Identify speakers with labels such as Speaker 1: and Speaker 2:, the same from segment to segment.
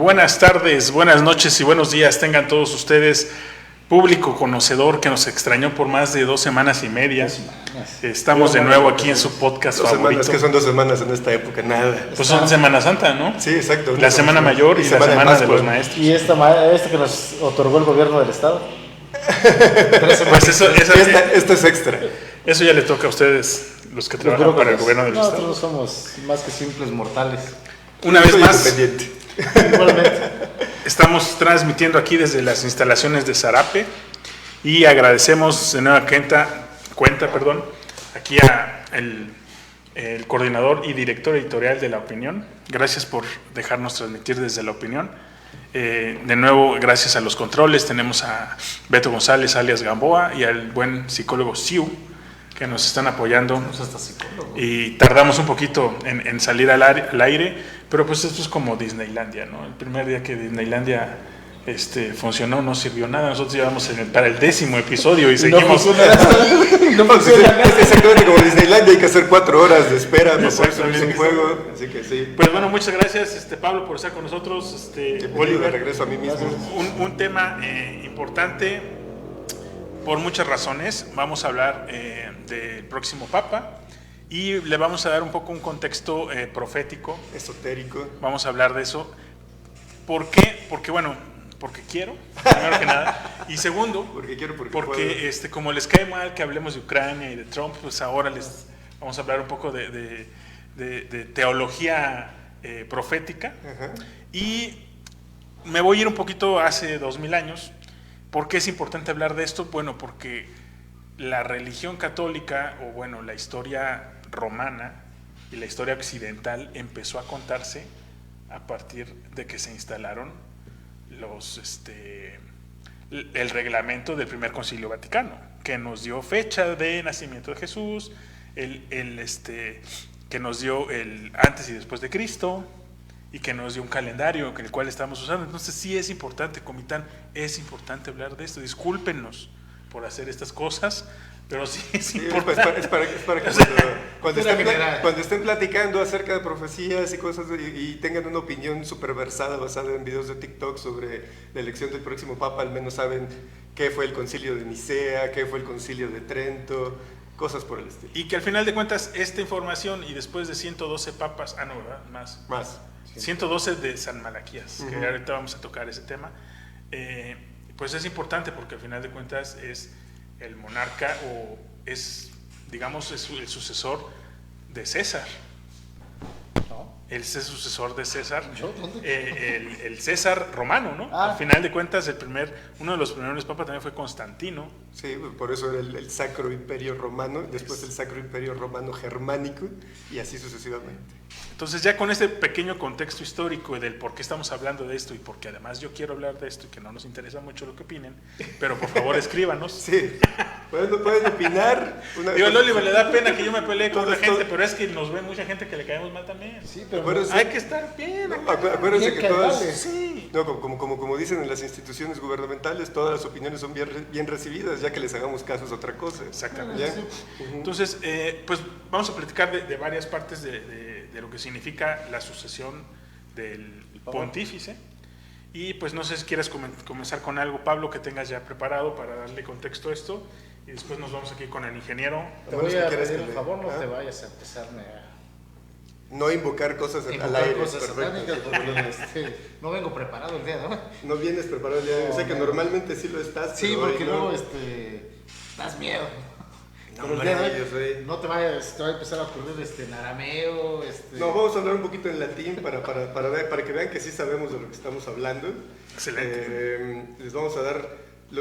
Speaker 1: Buenas tardes, buenas noches y buenos días tengan todos ustedes, público conocedor que nos extrañó por más de 2 semanas y media. Estamos de nuevo aquí en su podcast favorito.
Speaker 2: ¿Qué son 2 semanas en esta época? Nada.
Speaker 1: Pues son Semana Santa, ¿no?
Speaker 2: Sí, exacto.
Speaker 1: La Semana Mayor y la Semana de los Maestros.
Speaker 3: Y esta que nos otorgó el gobierno del Estado.
Speaker 1: Pues
Speaker 2: esto es extra.
Speaker 1: Eso ya le toca a ustedes, los que trabajan para el gobierno del Estado.
Speaker 3: Nosotros somos más que simples mortales.
Speaker 1: Una vez más,
Speaker 3: Igualmente.
Speaker 1: estamos transmitiendo aquí desde las instalaciones de Zarape y agradecemos de nueva cuenta, aquí a el coordinador y director editorial de La Opinión. Gracias por dejarnos transmitir desde La Opinión. De nuevo, gracias a los controles, tenemos a Beto González, alias Gamboa, y al buen psicólogo Siu, que nos están apoyando. Y tardamos un poquito en salir al aire, pero pues esto es como Disneylandia, ¿no? El primer día que Disneylandia funcionó no sirvió nada. Nosotros llevamos para el 10º episodio y seguimos.
Speaker 2: No funciona. Es exactamente como Disneylandia, hay que hacer 4 horas de espera para poder subir un juego. Así que sí.
Speaker 1: Pues bueno, muchas gracias Pablo por estar con nosotros.
Speaker 2: Oliver, regreso a mí mismo.
Speaker 1: Un tema importante por muchas razones. Vamos a hablar del próximo Papa y le vamos a dar un poco un contexto profético.
Speaker 2: Esotérico.
Speaker 1: Vamos a hablar de eso. ¿Por qué? Porque quiero, primero que nada, y segundo, porque como les cae mal que hablemos de Ucrania y de Trump, pues ahora les vamos a hablar un poco de teología profética.
Speaker 2: Ajá. Y
Speaker 1: me voy a ir un poquito hace 2000 años. ¿Por qué es importante hablar de esto? Bueno, porque la religión católica, o bueno, la historia romana y la historia occidental empezó a contarse a partir de que se instalaron el reglamento del primer concilio vaticano, que nos dio fecha de nacimiento de Jesús, que nos dio el antes y después de Cristo, y que nos dio un calendario el cual estamos usando. Entonces sí es importante, Comitán, es importante hablar de esto. Discúlpenos por hacer estas cosas, pero sí es importante.
Speaker 2: Es para que cuando estén platicando acerca de profecías y cosas y tengan una opinión superversada basada en videos de TikTok sobre la elección del próximo Papa, al menos saben qué fue el concilio de Nicea, qué fue el concilio de Trento, cosas por el estilo.
Speaker 1: Y que al final de cuentas esta información, y después de 112 papas, ¿verdad? Más. 112 de San Malaquías, que ahorita vamos a tocar ese tema, pues es importante porque al final de cuentas es el monarca o es, digamos, es el sucesor de César. Él es el sucesor de César, el César romano, ¿no? Al final de cuentas, uno de los primeros papas también fue Constantino.
Speaker 2: Sí, por eso era el Sacro Imperio Romano, después el Sacro Imperio Romano Germánico, y así sucesivamente.
Speaker 1: Entonces, ya con este pequeño contexto histórico del por qué estamos hablando de esto, y porque además yo quiero hablar de esto y que no nos interesa mucho lo que opinen, pero por favor escríbanos.
Speaker 2: Sí, pueden opinar.
Speaker 1: Digo, al Oliver le da pena que yo me pelee con la gente, pero es que nos ve mucha gente que le caemos mal también.
Speaker 3: Sí, pero
Speaker 1: hay que estar bien.
Speaker 2: Acuérdense que todas,
Speaker 1: sí.
Speaker 2: como dicen en las instituciones gubernamentales, todas las opiniones son bien recibidas, ya que les hagamos caso es otra cosa.
Speaker 1: Exactamente. ¿Ya? Entonces, pues vamos a platicar de varias partes de lo que significa la sucesión del pontífice. Y pues no sé si quieres comenzar con algo, Pablo, que tengas ya preparado para darle contexto a esto. Y después nos vamos aquí con el ingeniero.
Speaker 3: Te voy a pedir por favor, no te vayas a empezarme a...
Speaker 2: No invocar cosas al aire.
Speaker 3: Cosas satánicas, porque no vengo preparado el día de hoy.
Speaker 2: No vienes preparado el día de hoy. Sé que normalmente sí lo estás.
Speaker 3: Sí, porque luego das miedo.
Speaker 2: No,
Speaker 3: pero el día de hoy no te vayas, te va a empezar a ocurrir en arameo.
Speaker 2: No, vamos a hablar un poquito en latín para que vean que sí sabemos de lo que estamos hablando.
Speaker 1: Excelente.
Speaker 2: Les vamos a dar,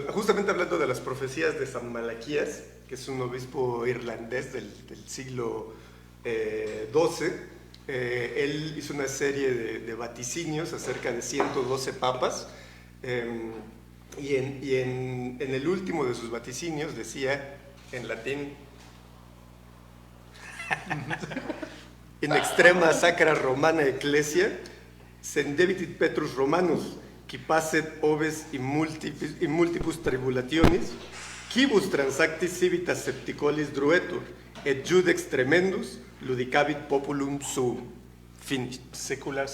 Speaker 2: justamente hablando de las profecías de San Malaquías, que es un obispo irlandés del siglo XII. Él hizo una serie de vaticinios acerca de 112 papas, y en el último de sus vaticinios decía en latín: in extrema sacra romana ecclesia sendebitit Petrus Romanus qui passet oves in multipus tribulationis quibus transactis civitas septicolis druetur et judex tremendus ludicavit populum suum. Fin.
Speaker 1: Secular.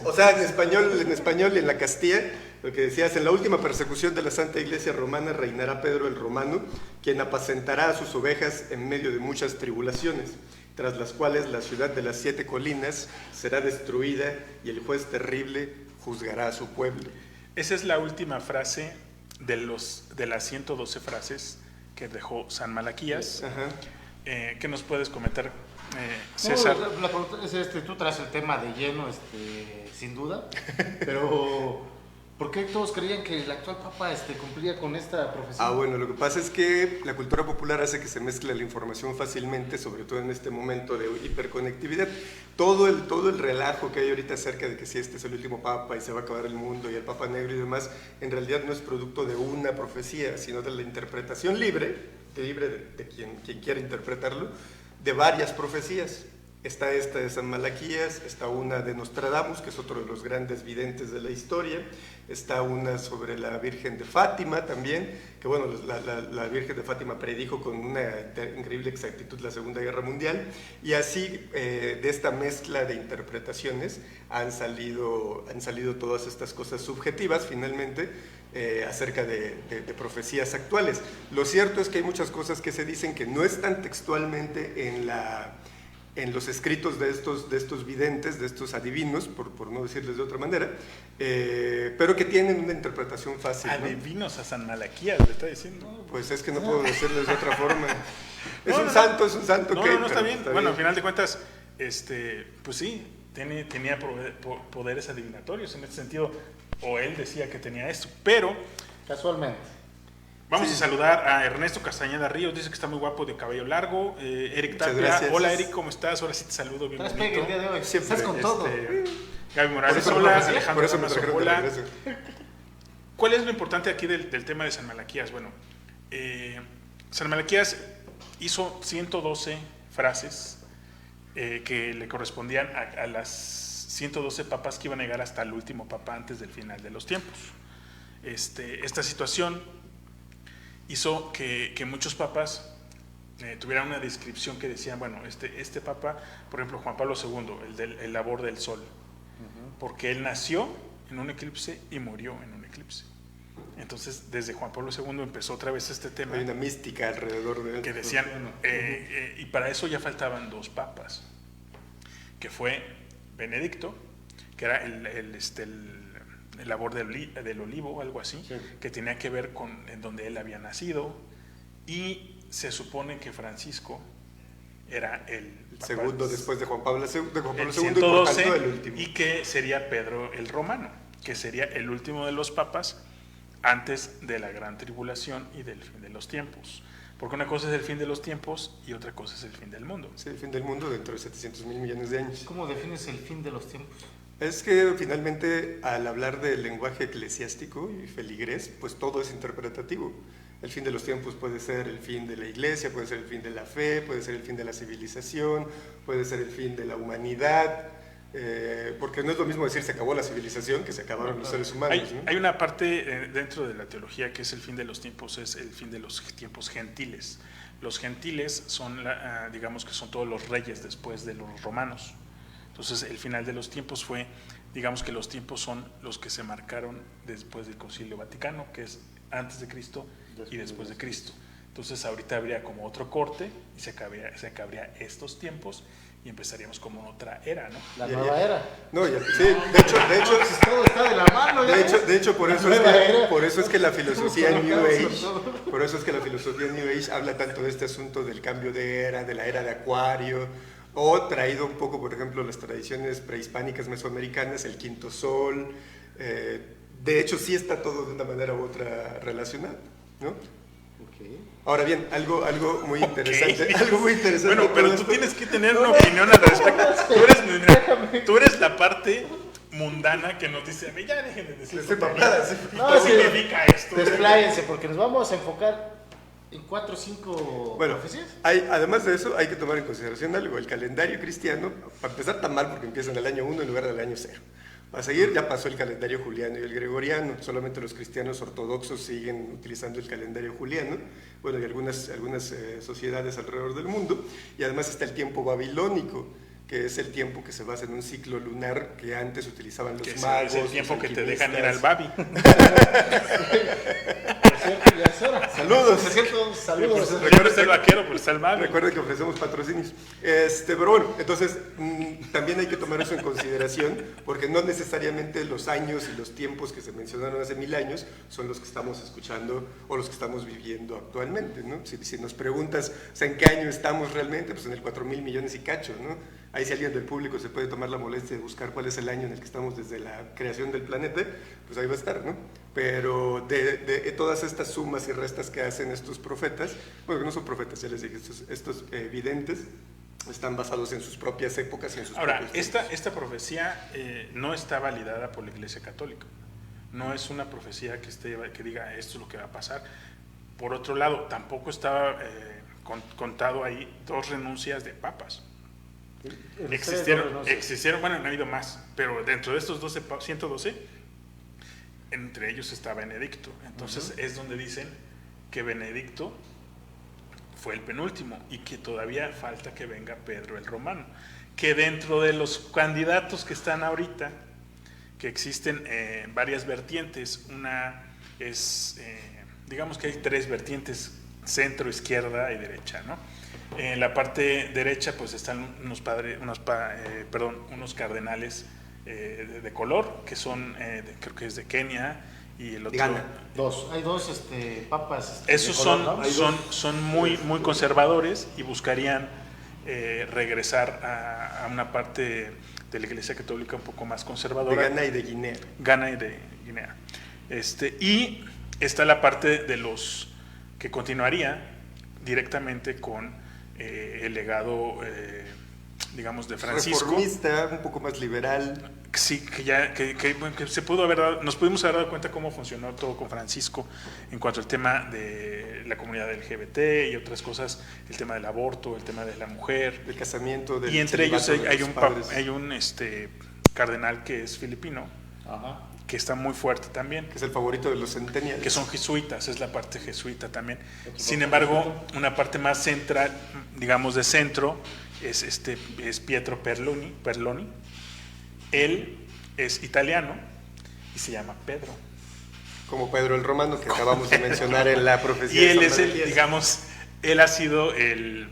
Speaker 2: O sea, en español y en la Castilla, lo que decías, en la última persecución de la Santa Iglesia Romana reinará Pedro el Romano, quien apacentará a sus ovejas en medio de muchas tribulaciones, tras las cuales la ciudad de las 7 colinas será destruida y el juez terrible juzgará a su pueblo.
Speaker 1: Esa es la última frase de las 112 frases que dejó San Malaquías. ¿Qué nos puedes comentar, César?
Speaker 3: No, la pregunta es, tú traes el tema de lleno, sin duda, pero ¿por qué todos creían que el actual Papa cumplía con esta profecía?
Speaker 2: Bueno, lo que pasa es que la cultura popular hace que se mezcle la información fácilmente, sobre todo en este momento de hiperconectividad. Todo el relajo que hay ahorita acerca de que si este es el último Papa y se va a acabar el mundo y el Papa Negro y demás, en realidad no es producto de una profecía, sino de la interpretación libre de quien quiera interpretarlo, de varias profecías. Está esta de San Malaquías, está una de Nostradamus, que es otro de los grandes videntes de la historia, está una sobre la Virgen de Fátima también, que bueno, la Virgen de Fátima predijo con una increíble exactitud la Segunda Guerra Mundial, y así de esta mezcla de interpretaciones han salido todas estas cosas subjetivas finalmente, acerca de profecías actuales. Lo cierto es que hay muchas cosas que se dicen que no están textualmente en los escritos de estos videntes, de estos adivinos, por no decirles de otra manera, pero que tienen una interpretación fácil, ¿no?
Speaker 1: Adivinos a San Malaquías, le está diciendo.
Speaker 2: Pues es que no puedo decirles de otra forma. Es un santo
Speaker 1: no,
Speaker 2: que...
Speaker 1: No, está bien. Bueno, al final de cuentas, pues sí, tenía poderes adivinatorios en este sentido, o él decía que tenía esto, pero...
Speaker 3: Casualmente.
Speaker 1: Vamos a saludar a Ernesto Castañeda Ríos, dice que está muy guapo de cabello largo. Eric Tapia, hola Eric, ¿cómo estás? Ahora sí te saludo, bien bonito.
Speaker 3: El día de hoy. Estás con todo.
Speaker 1: Gaby Morales, hola. Alejandro Ramazo, hola. ¿Cuál es lo importante aquí del tema de San Malaquías? Bueno, San Malaquías hizo 112 frases que le correspondían a las 112 papas que iban a llegar hasta el último papa antes del final de los tiempos. Esta situación hizo que muchos papas tuvieran una descripción que decían, bueno, este papa, por ejemplo, Juan Pablo II, el labor del sol, porque él nació en un eclipse y murió en un eclipse. Entonces, desde Juan Pablo II empezó otra vez este tema.
Speaker 2: Hay una mística alrededor de él.
Speaker 1: Que decían, y para eso ya faltaban 2 papas, que fue Benedicto, que era el labor del olivo, algo así, sí, que tenía que ver con en donde él había nacido, y se supone que Francisco era el
Speaker 2: segundo después de Juan Pablo II,
Speaker 1: el 112, y, el último. Y que sería Pedro el Romano, que sería el último de los papas antes de la gran tribulación y del fin de los tiempos. Porque una cosa es el fin de los tiempos y otra cosa es el fin del mundo.
Speaker 2: Sí, el fin del mundo dentro de 700,000 millones de años.
Speaker 3: ¿Cómo defines el fin de los tiempos?
Speaker 2: Es que finalmente al hablar del lenguaje eclesiástico y feligrés, pues todo es interpretativo. El fin de los tiempos puede ser el fin de la iglesia, puede ser el fin de la fe, puede ser el fin de la civilización, puede ser el fin de la humanidad, porque no es lo mismo decir se acabó la civilización que se acabaron los seres humanos.
Speaker 1: Hay una parte dentro de la teología que es el fin de los tiempos, es el fin de los tiempos gentiles. Los gentiles son, digamos que son todos los reyes después de los romanos. Entonces el final de los tiempos fue, digamos que los tiempos son los que se marcaron después del Concilio Vaticano, que es antes de Cristo y después de Cristo. Entonces ahorita habría como otro corte y se acabaría estos tiempos y empezaríamos como otra era, ¿no?
Speaker 3: La nueva era.
Speaker 2: No, ya, sí, de hecho
Speaker 3: todo está de la mano.
Speaker 2: De hecho por eso es que la filosofía New Age habla tanto de este asunto del cambio de era, de la era de Acuario, o traído un poco, por ejemplo, las tradiciones prehispánicas mesoamericanas, el quinto sol. De hecho, sí está todo de una manera u otra relacionado, ¿no?
Speaker 1: Okay.
Speaker 2: Ahora bien, algo muy interesante. Algo muy interesante.
Speaker 1: Bueno, pero tú tienes que tener una opinión al respecto. Tú eres la parte mundana que nos dice, ya dejen de decir ¿qué significa esto?
Speaker 3: Despláyense, porque nos vamos a enfocar en 4 o 5 profecías.
Speaker 2: Además de eso, hay que tomar en consideración algo. El calendario cristiano, para empezar tan mal porque empieza en el año 1 en lugar del año 0. Para seguir, ya pasó el calendario juliano y el gregoriano. Solamente los cristianos ortodoxos siguen utilizando el calendario juliano. Bueno, y algunas sociedades alrededor del mundo. Y además está el tiempo babilónico, que es el tiempo que se basa en un ciclo lunar que antes utilizaban los
Speaker 1: Que
Speaker 2: magos.
Speaker 1: es el tiempo
Speaker 2: los
Speaker 1: que te dejan ir al
Speaker 2: alquimistas.
Speaker 1: Babi.
Speaker 3: Por cierto, ya es hora.
Speaker 2: Saludos.
Speaker 3: Por cierto, saludos.
Speaker 1: Yo no soy el vaquero, pero está el Babi.
Speaker 2: Recuerden que ofrecemos patrocinios. Pero bueno, entonces también hay que tomar eso en consideración, porque no necesariamente los años y los tiempos que se mencionaron hace 1000 años son los que estamos escuchando o los que estamos viviendo actualmente, ¿no? Si nos preguntas, o sea, ¿en qué año estamos realmente? Pues en el 4,000 millones y cacho, ¿no? Ahí si alguien del público se puede tomar la molestia de buscar cuál es el año en el que estamos desde la creación del planeta, pues ahí va a estar, ¿no? Pero de todas estas sumas y restas que hacen estos profetas, bueno, que no son profetas, ya les dije, estos videntes, están basados en sus propias épocas y en sus
Speaker 1: Ahora,
Speaker 2: propios tiempos.
Speaker 1: esta profecía no está validada por la Iglesia Católica. No es una profecía que diga esto es lo que va a pasar. Por otro lado, tampoco estaba contado ahí 2 renuncias de papas. Existieron, bueno, no ha habido más, pero dentro de estos 112, entre ellos está Benedicto. Entonces es donde dicen que Benedicto fue el penúltimo y que todavía falta que venga Pedro el Romano. Que dentro de los candidatos que están ahorita, que existen varias vertientes, una es, digamos que hay 3 vertientes, centro, izquierda y derecha, ¿no? En la parte derecha pues están unos cardenales de color, que son, creo que es de Kenia, y el otro...
Speaker 2: Ghana.
Speaker 3: Hay dos papas.
Speaker 1: Esos
Speaker 3: de color, ¿no?
Speaker 1: son muy conservadores y buscarían regresar a una parte de la Iglesia Católica un poco más conservadora.
Speaker 2: De Ghana y de Guinea.
Speaker 1: Ghana y de Guinea. Y está la parte de los que continuaría directamente con el legado, digamos, de Francisco.
Speaker 2: Reformista, un poco más liberal.
Speaker 1: Sí, que se nos pudimos haber dado cuenta cómo funcionó todo con Francisco en cuanto al tema de la comunidad LGBT y otras cosas, el tema del aborto, el tema de la mujer,
Speaker 2: El casamiento del
Speaker 1: y entre ellos
Speaker 2: celibato de los padres.
Speaker 1: hay un cardenal que es filipino,
Speaker 3: Ajá.
Speaker 1: que está muy fuerte también,
Speaker 2: que es el favorito de los centennials.
Speaker 1: que son jesuitas, es la parte jesuita también. Sin embargo, una parte más central, digamos de centro, es Pietro Perloni. Él es italiano y se llama Pedro.
Speaker 2: Como Pedro el Romano, que acabamos de mencionar en la profecía.
Speaker 1: Y él
Speaker 2: de
Speaker 1: es
Speaker 2: San Malaquías.
Speaker 1: él ha sido el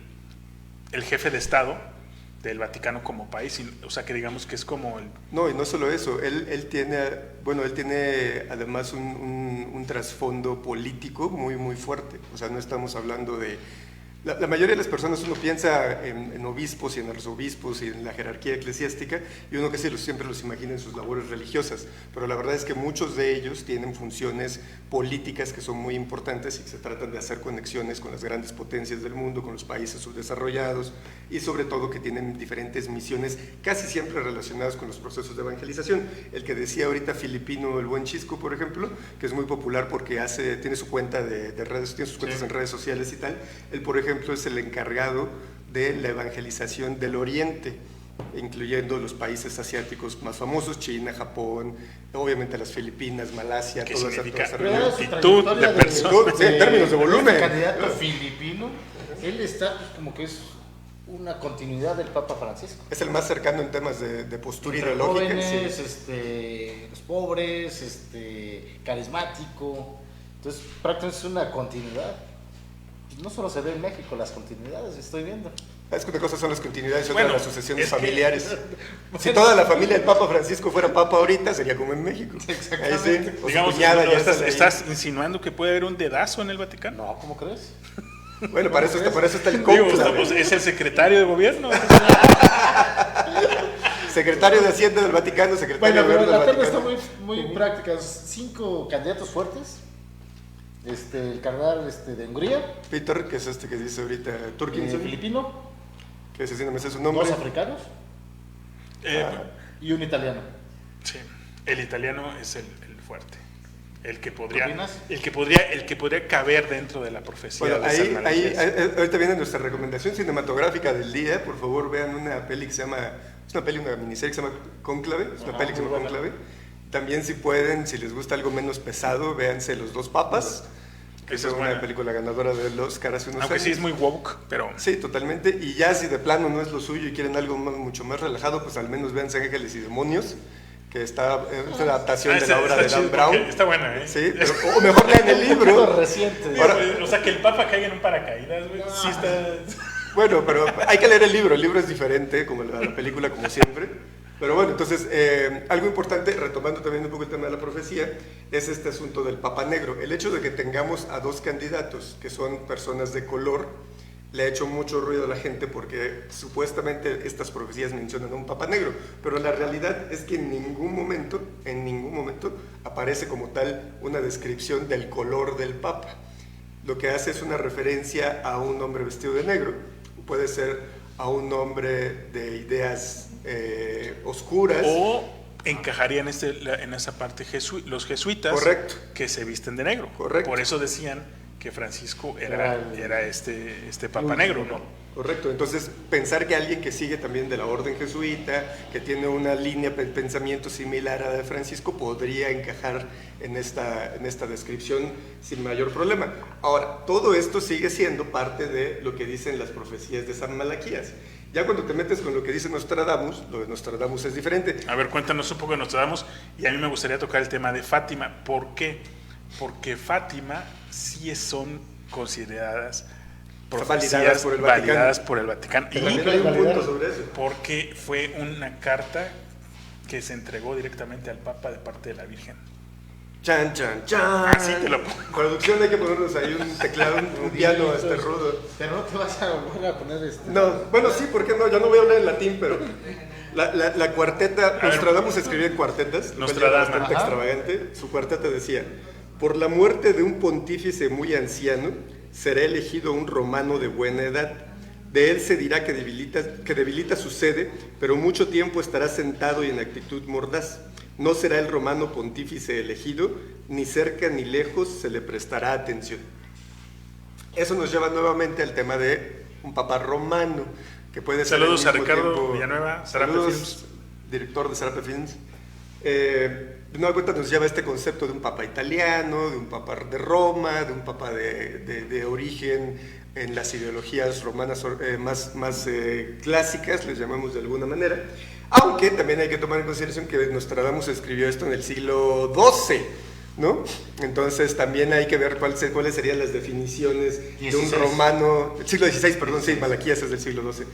Speaker 1: jefe de Estado del Vaticano como país, o sea que digamos que es como el...
Speaker 2: No, y no solo eso, él tiene además un trasfondo político muy, muy fuerte. O sea, no estamos hablando de... La mayoría de las personas, uno piensa en obispos y en arzobispos y en la jerarquía eclesiástica, y uno casi siempre los imagina en sus labores religiosas, pero la verdad es que muchos de ellos tienen funciones políticas que son muy importantes y que se tratan de hacer conexiones con las grandes potencias del mundo, con los países subdesarrollados, y sobre todo que tienen diferentes misiones casi siempre relacionadas con los procesos de evangelización. El que decía ahorita filipino, el buen Chisco, por ejemplo, que es muy popular porque tiene su cuenta de redes, tiene sus cuentas en redes sociales y tal. Él, por ejemplo, es el encargado de la evangelización del Oriente, incluyendo los países asiáticos más famosos, China, Japón, obviamente las Filipinas, Malasia,
Speaker 1: ¿Qué
Speaker 2: toda
Speaker 1: significa?
Speaker 2: esa
Speaker 3: Pero
Speaker 2: región.
Speaker 3: era su
Speaker 1: Multitud
Speaker 3: trayectoria
Speaker 1: de personas.
Speaker 2: Sí, en términos de volumen.
Speaker 3: Este candidato filipino, él está pues, como que es una continuidad del Papa Francisco.
Speaker 2: Es el más cercano en temas de postura
Speaker 3: Entre
Speaker 2: ideológica.
Speaker 3: jóvenes,
Speaker 2: Sí.
Speaker 3: los pobres, carismático. Entonces, prácticamente es una continuidad. No solo se ve en México las continuidades, estoy viendo.
Speaker 2: Es que una cosa son las continuidades y otra
Speaker 1: Bueno,
Speaker 2: las sucesiones
Speaker 1: es que-
Speaker 2: familiares. Si toda la familia del Papa Francisco fuera Papa ahorita, sería como en México.
Speaker 3: Exactamente.
Speaker 2: Ahí sí, o su
Speaker 1: Digamos,
Speaker 2: cuñada ya está ahí.
Speaker 1: ¿estás insinuando que puede haber un dedazo en el Vaticano?
Speaker 3: No, ¿cómo crees?
Speaker 2: Bueno, para eso está el
Speaker 1: Digo,
Speaker 2: cónclave.
Speaker 1: es el secretario de gobierno.
Speaker 2: Secretario de Hacienda del Vaticano, secretario
Speaker 3: Bueno,
Speaker 2: de
Speaker 3: pero
Speaker 2: Gobierno
Speaker 3: la
Speaker 2: del
Speaker 3: terna está
Speaker 2: Vaticano.
Speaker 3: muy práctica. 5 candidatos fuertes. El cardenal de Hungría,
Speaker 2: Peter, que es que dice ahorita Turkinson,
Speaker 3: filipino,
Speaker 2: que ese sí no me sé su nombre.
Speaker 3: 2 africanos y un italiano.
Speaker 1: Sí, el italiano es el fuerte. El que
Speaker 3: ¿Qué
Speaker 1: podría,
Speaker 3: opinas?
Speaker 1: el que podría caber dentro de la profecía
Speaker 2: Bueno,
Speaker 1: de San Malaquías.
Speaker 2: ahorita viene nuestra recomendación cinematográfica del día. Por favor, vean una peli que se llama, una miniserie que se llama Cónclave, es una peli que se llama
Speaker 3: muy buena.
Speaker 2: Cónclave. También si pueden, si les gusta algo menos pesado, véanse Los Dos Papas. que es
Speaker 1: Esa es
Speaker 2: una
Speaker 1: buena.
Speaker 2: película ganadora del Oscar hace unos
Speaker 1: Aunque
Speaker 2: años.
Speaker 1: sí es muy woke, pero...
Speaker 2: Sí, totalmente. Y ya si de plano no es lo suyo y quieren algo mucho más relajado, pues al menos vean Ángeles y Demonios, que es una adaptación de la obra de Dan Brown.
Speaker 1: Está buena, ¿eh?
Speaker 2: Sí, pero, o mejor lean el libro.
Speaker 3: Reciente.
Speaker 2: Ahora-
Speaker 1: O sea, que el Papa caiga en un paracaídas, güey. Sí está...
Speaker 2: Bueno, pero hay que leer el libro es diferente, como la película, como siempre. Pero bueno, entonces, algo importante, retomando también un poco el tema de la profecía, es este asunto del Papa Negro. El hecho de que tengamos a dos candidatos que son personas de color, le ha hecho mucho ruido a la gente porque supuestamente estas profecías mencionan a un Papa Negro, pero la realidad es que en ningún momento aparece como tal una descripción del color del Papa. Lo que hace es una referencia a un hombre vestido de negro, puede ser a un hombre de ideas oscuras.
Speaker 1: O encajaría en esa parte los jesuitas.
Speaker 2: Correcto.
Speaker 1: Que se visten de negro.
Speaker 2: Correcto.
Speaker 1: Por eso decían que Francisco era este Papa
Speaker 3: Muy
Speaker 1: Negro,
Speaker 3: bien.
Speaker 1: ¿no?
Speaker 2: Correcto, entonces pensar que alguien que sigue también de la orden jesuita, que tiene una línea de pensamiento similar a la de Francisco, podría encajar en esta descripción sin mayor problema. Ahora, todo esto sigue siendo parte de lo que dicen las profecías de San Malaquías. Ya cuando te metes con lo que dice Nostradamus, lo de Nostradamus es diferente.
Speaker 1: A ver, cuéntanos un poco de Nostradamus. Y a mí me gustaría tocar el tema de Fátima. ¿Por qué? Porque Fátima sí son consideradas profecías
Speaker 2: validadas por el Vaticano.
Speaker 1: validadas por el Vaticano.
Speaker 2: Que
Speaker 1: Y
Speaker 2: también hay un punto sobre eso.
Speaker 1: porque fue una carta que se entregó directamente al Papa de parte de la Virgen.
Speaker 2: Chan, chan, chan.
Speaker 1: Así te lo pongo.
Speaker 2: Producción, hay que ponernos ahí un teclado, un piano rudo.
Speaker 3: Pero no te vas a volver a poner
Speaker 2: No, bueno, sí, ¿por qué no? Ya no voy a hablar en latín, pero la cuarteta, Nostradamus escribía en cuartetas, lo cual era
Speaker 1: Nostradamus,
Speaker 2: bastante
Speaker 3: ajá.
Speaker 2: extravagante. Su cuarteta decía: por la muerte de un pontífice muy anciano, será elegido un romano de buena edad. De él se dirá que debilita su sede, pero mucho tiempo estará sentado y en actitud mordaz. No será el romano pontífice elegido, ni cerca ni lejos se le prestará atención. Eso nos lleva nuevamente al tema de un papa romano, que puede ser
Speaker 1: Saludos
Speaker 2: al
Speaker 1: a
Speaker 2: mismo
Speaker 1: Ricardo
Speaker 2: tiempo-
Speaker 1: Villanueva, Sarape
Speaker 2: Saludos,
Speaker 1: Films.
Speaker 2: director de Sarape Films. De nueva cuenta nos lleva este concepto de un papa italiano, de un papa de Roma, de un papa de origen en las ideologías romanas más clásicas, les llamamos de alguna manera. Aunque también hay que tomar en consideración que Nostradamus escribió esto en el siglo XII, ¿no? Entonces también hay que ver cuáles serían las definiciones de un
Speaker 3: 16.
Speaker 2: romano, el siglo XVI, perdón, sí, Malaquías es del siglo XII.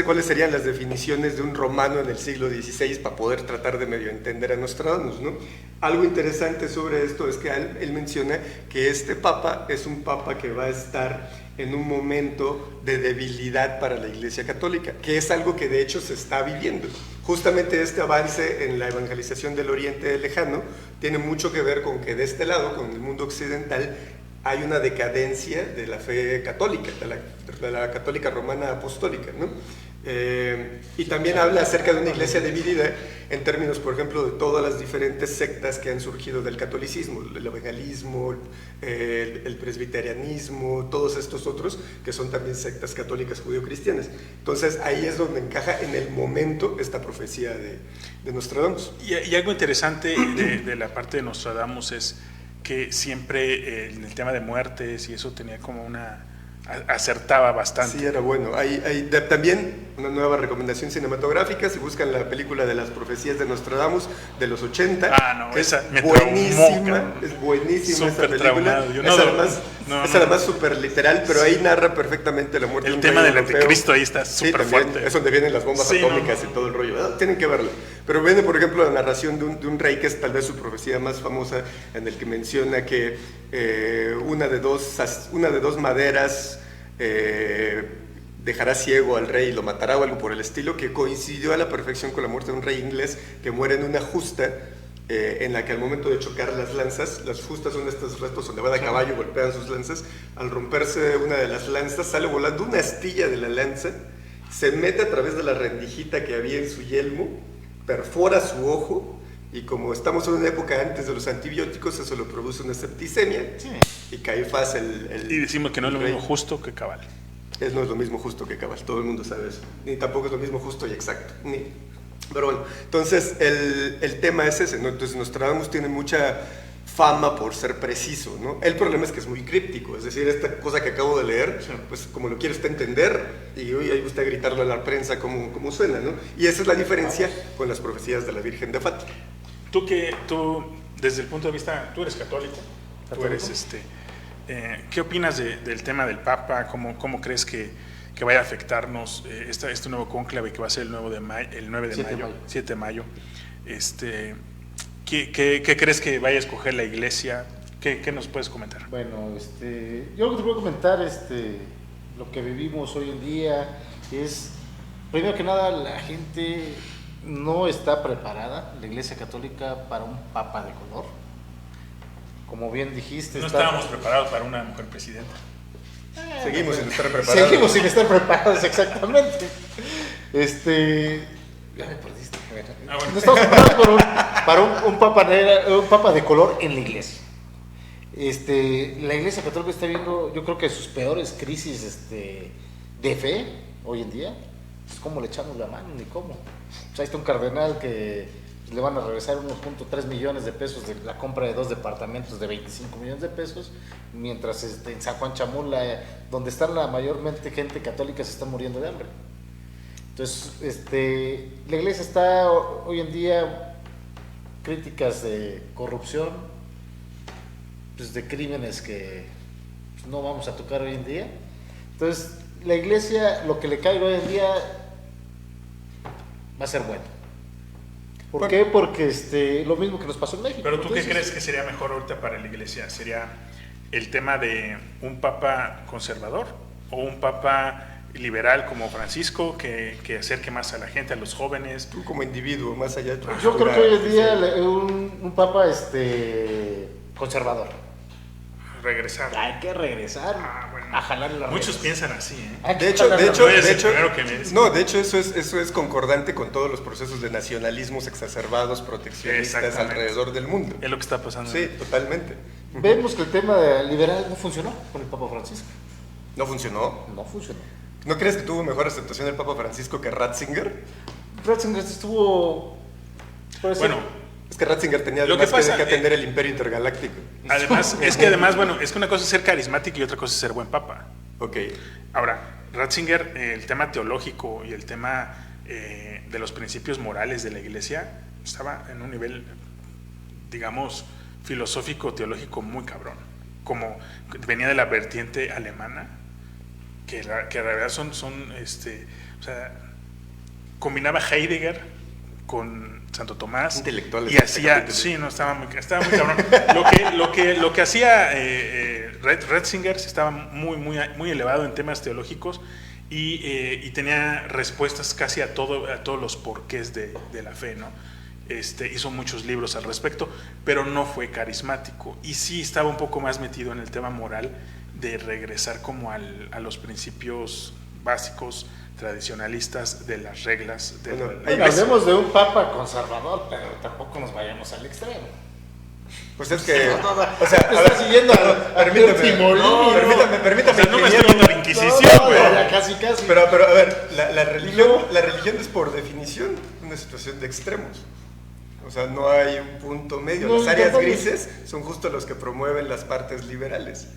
Speaker 2: ¿Cuáles serían las definiciones de un romano en el siglo XVI para poder tratar de medio entender a Nostradamus, ¿no? Algo interesante sobre esto es que él menciona que este papa es un papa que va a estar en un momento de debilidad para la Iglesia Católica, que es algo que de hecho se está viviendo. Justamente este avance en la evangelización del Oriente Lejano tiene mucho que ver con que de este lado, con el mundo occidental, hay una decadencia de la fe católica, de la católica romana apostólica, ¿no? Y también habla acerca de una iglesia dividida en términos, por ejemplo, de todas las diferentes sectas que han surgido del catolicismo, el evangelismo, el presbiterianismo, todos estos otros que son también sectas católicas judio-cristianas. Entonces ahí es donde encaja en el momento esta profecía de Nostradamus.
Speaker 1: Y algo interesante de la parte de Nostradamus es que siempre en el tema de muertes y eso tenía como acertaba bastante.
Speaker 2: Sí, era bueno. También una nueva recomendación cinematográfica, si buscan la película de las profecías de Nostradamus de los 80.
Speaker 1: Ah, no,
Speaker 2: que
Speaker 1: esa
Speaker 2: es
Speaker 1: me
Speaker 2: buenísima,
Speaker 1: traumó,
Speaker 2: es buenísima esa
Speaker 1: Súper
Speaker 2: película.
Speaker 1: traumado. Yo
Speaker 2: Es además súper literal, pero ahí narra perfectamente la muerte de
Speaker 1: El
Speaker 2: un
Speaker 1: tema
Speaker 2: rey
Speaker 1: del
Speaker 2: europeo.
Speaker 1: anticristo ahí está
Speaker 2: Sí,
Speaker 1: súper
Speaker 2: también,
Speaker 1: fuerte.
Speaker 2: es donde vienen las bombas
Speaker 1: Sí,
Speaker 2: atómicas
Speaker 1: no.
Speaker 2: y todo el rollo. Tienen que verlo. Pero viene, por ejemplo, la narración de un rey que es tal vez su profecía más famosa, en el que menciona que una de dos maderas dejará ciego al rey y lo matará o algo por el estilo, que coincidió a la perfección con la muerte de un rey inglés que muere en una justa en la que al momento de chocar las lanzas, las justas son estos restos donde van a caballo, golpean sus lanzas, al romperse una de las lanzas sale volando una astilla de la lanza, se mete a través de la rendijita que había en su yelmo, perfora su ojo y como estamos en una época antes de los antibióticos, eso lo produce una septicemia
Speaker 3: Sí.
Speaker 2: y Caifás
Speaker 1: Y decimos que no es lo
Speaker 2: el rey.
Speaker 1: mismo justo que cabal.
Speaker 2: No es lo mismo justo que cabal, todo el mundo sabe eso. Ni tampoco es lo mismo justo y exacto. Pero bueno, entonces el tema es ese, ¿no? Entonces Nostradamus tiene mucha fama por ser preciso, ¿no? El problema es que es muy críptico, es decir, esta cosa que acabo de leer, pues como lo quiere usted entender, y hoy ahí usted gritarlo a la prensa como suena, ¿no? Y esa es la diferencia con las profecías de la Virgen de Fátima.
Speaker 1: Tú, desde el punto de vista, tú eres católico, tú eres, ¿qué opinas del tema del Papa? ¿Cómo crees que vaya a afectarnos este nuevo cónclave que va a ser el 9 de mayo, 7 de mayo? ¿Qué crees que vaya a escoger la Iglesia? ¿Qué nos puedes comentar?
Speaker 3: Bueno, yo lo que te puedo comentar, lo que vivimos hoy en día es, primero que nada, la gente no está preparada, la Iglesia Católica, para un papa de color. Como bien dijiste,
Speaker 1: No estábamos preparados para una mujer presidenta.
Speaker 2: Seguimos sin estar preparados.
Speaker 3: Seguimos sin estar preparados, exactamente. Ya me perdiste.
Speaker 1: Bueno.
Speaker 3: No estamos preparados para un papa de color en la Iglesia. La Iglesia Católica está viendo, yo creo que sus peores crisis de fe hoy en día. Pues, ¿cómo le echamos la mano? Ni cómo. Pues ahí está un cardenal que le van a regresar 1.3 millones de pesos de la compra de 2 departamentos de 25 millones de pesos, mientras en San Juan Chamula, donde están la mayormente gente católica, se está muriendo de hambre. Entonces, la Iglesia está hoy en día críticas de corrupción, pues de crímenes que no vamos a tocar hoy en día. Entonces, la Iglesia, lo que le caiga hoy en día va a ser bueno. ¿Por qué? Porque lo mismo que nos pasó en México.
Speaker 1: Pero ¿tú qué crees que sería mejor ahorita para la Iglesia? ¿Sería el tema de un papa conservador o un papa liberal como Francisco que acerque más a la gente, a los jóvenes?
Speaker 2: Tú como individuo, más allá de tu
Speaker 3: Yo creo que hoy en día
Speaker 2: sí.
Speaker 3: un papa conservador.
Speaker 1: Regresar.
Speaker 3: Hay que regresar a jalar la
Speaker 1: Muchos
Speaker 3: redes.
Speaker 1: piensan así, ¿eh?
Speaker 3: Hay que
Speaker 2: De hecho,
Speaker 3: jalar
Speaker 2: de
Speaker 3: las
Speaker 2: hecho,
Speaker 3: redes.
Speaker 1: No eres
Speaker 2: de
Speaker 1: el
Speaker 2: hecho,
Speaker 1: primero que me dice.
Speaker 2: no, de hecho eso es concordante con todos los procesos de nacionalismos exacerbados, proteccionistas
Speaker 1: Exactamente.
Speaker 2: alrededor del mundo.
Speaker 1: Es lo que está pasando.
Speaker 2: Sí, totalmente.
Speaker 3: Vemos que el tema liberal no funcionó con el Papa Francisco.
Speaker 2: ¿No funcionó?
Speaker 3: No funcionó.
Speaker 2: ¿No crees que tuvo mejor aceptación el Papa Francisco que Ratzinger?
Speaker 3: Ratzinger estuvo...
Speaker 1: Bueno,
Speaker 2: Es que Ratzinger tenía
Speaker 1: Lo que
Speaker 2: además
Speaker 1: pasa,
Speaker 2: que atender el imperio intergaláctico.
Speaker 1: además, es que una cosa es ser carismático y otra cosa es ser buen papa.
Speaker 2: Ok.
Speaker 1: Ahora, Ratzinger, el tema teológico y el tema de los principios morales de la Iglesia estaba en un nivel, digamos, filosófico, teológico muy cabrón. Como venía de la vertiente alemana, que en realidad son o sea, combinaba Heidegger con Santo Tomás
Speaker 2: Intelectuales.
Speaker 1: y hacía, sí, no, estaba muy cabrón. Lo que hacía Ratzinger estaba muy elevado en temas teológicos y tenía respuestas casi a todos los porqués de la fe, ¿no? Hizo muchos libros al respecto, pero no fue carismático y sí estaba un poco más metido en el tema moral de regresar como a los principios básicos tradicionalistas de las reglas de
Speaker 2: Bueno,
Speaker 3: Bueno, hablemos de un papa conservador, pero tampoco nos vayamos al extremo.
Speaker 2: Pues es que,
Speaker 3: O
Speaker 2: o sea, a ver,
Speaker 3: siguiendo
Speaker 2: permítame,
Speaker 3: no,
Speaker 2: permítame,
Speaker 1: O sea, no me estoy
Speaker 2: ingeniero.
Speaker 1: viendo la Inquisición, güey.
Speaker 3: ya casi.
Speaker 2: Pero a ver, la religión es por definición una situación de extremos. O sea, no hay un punto medio.
Speaker 3: No,
Speaker 2: Las áreas
Speaker 3: tampoco.
Speaker 2: grises son justo los que promueven las partes liberales.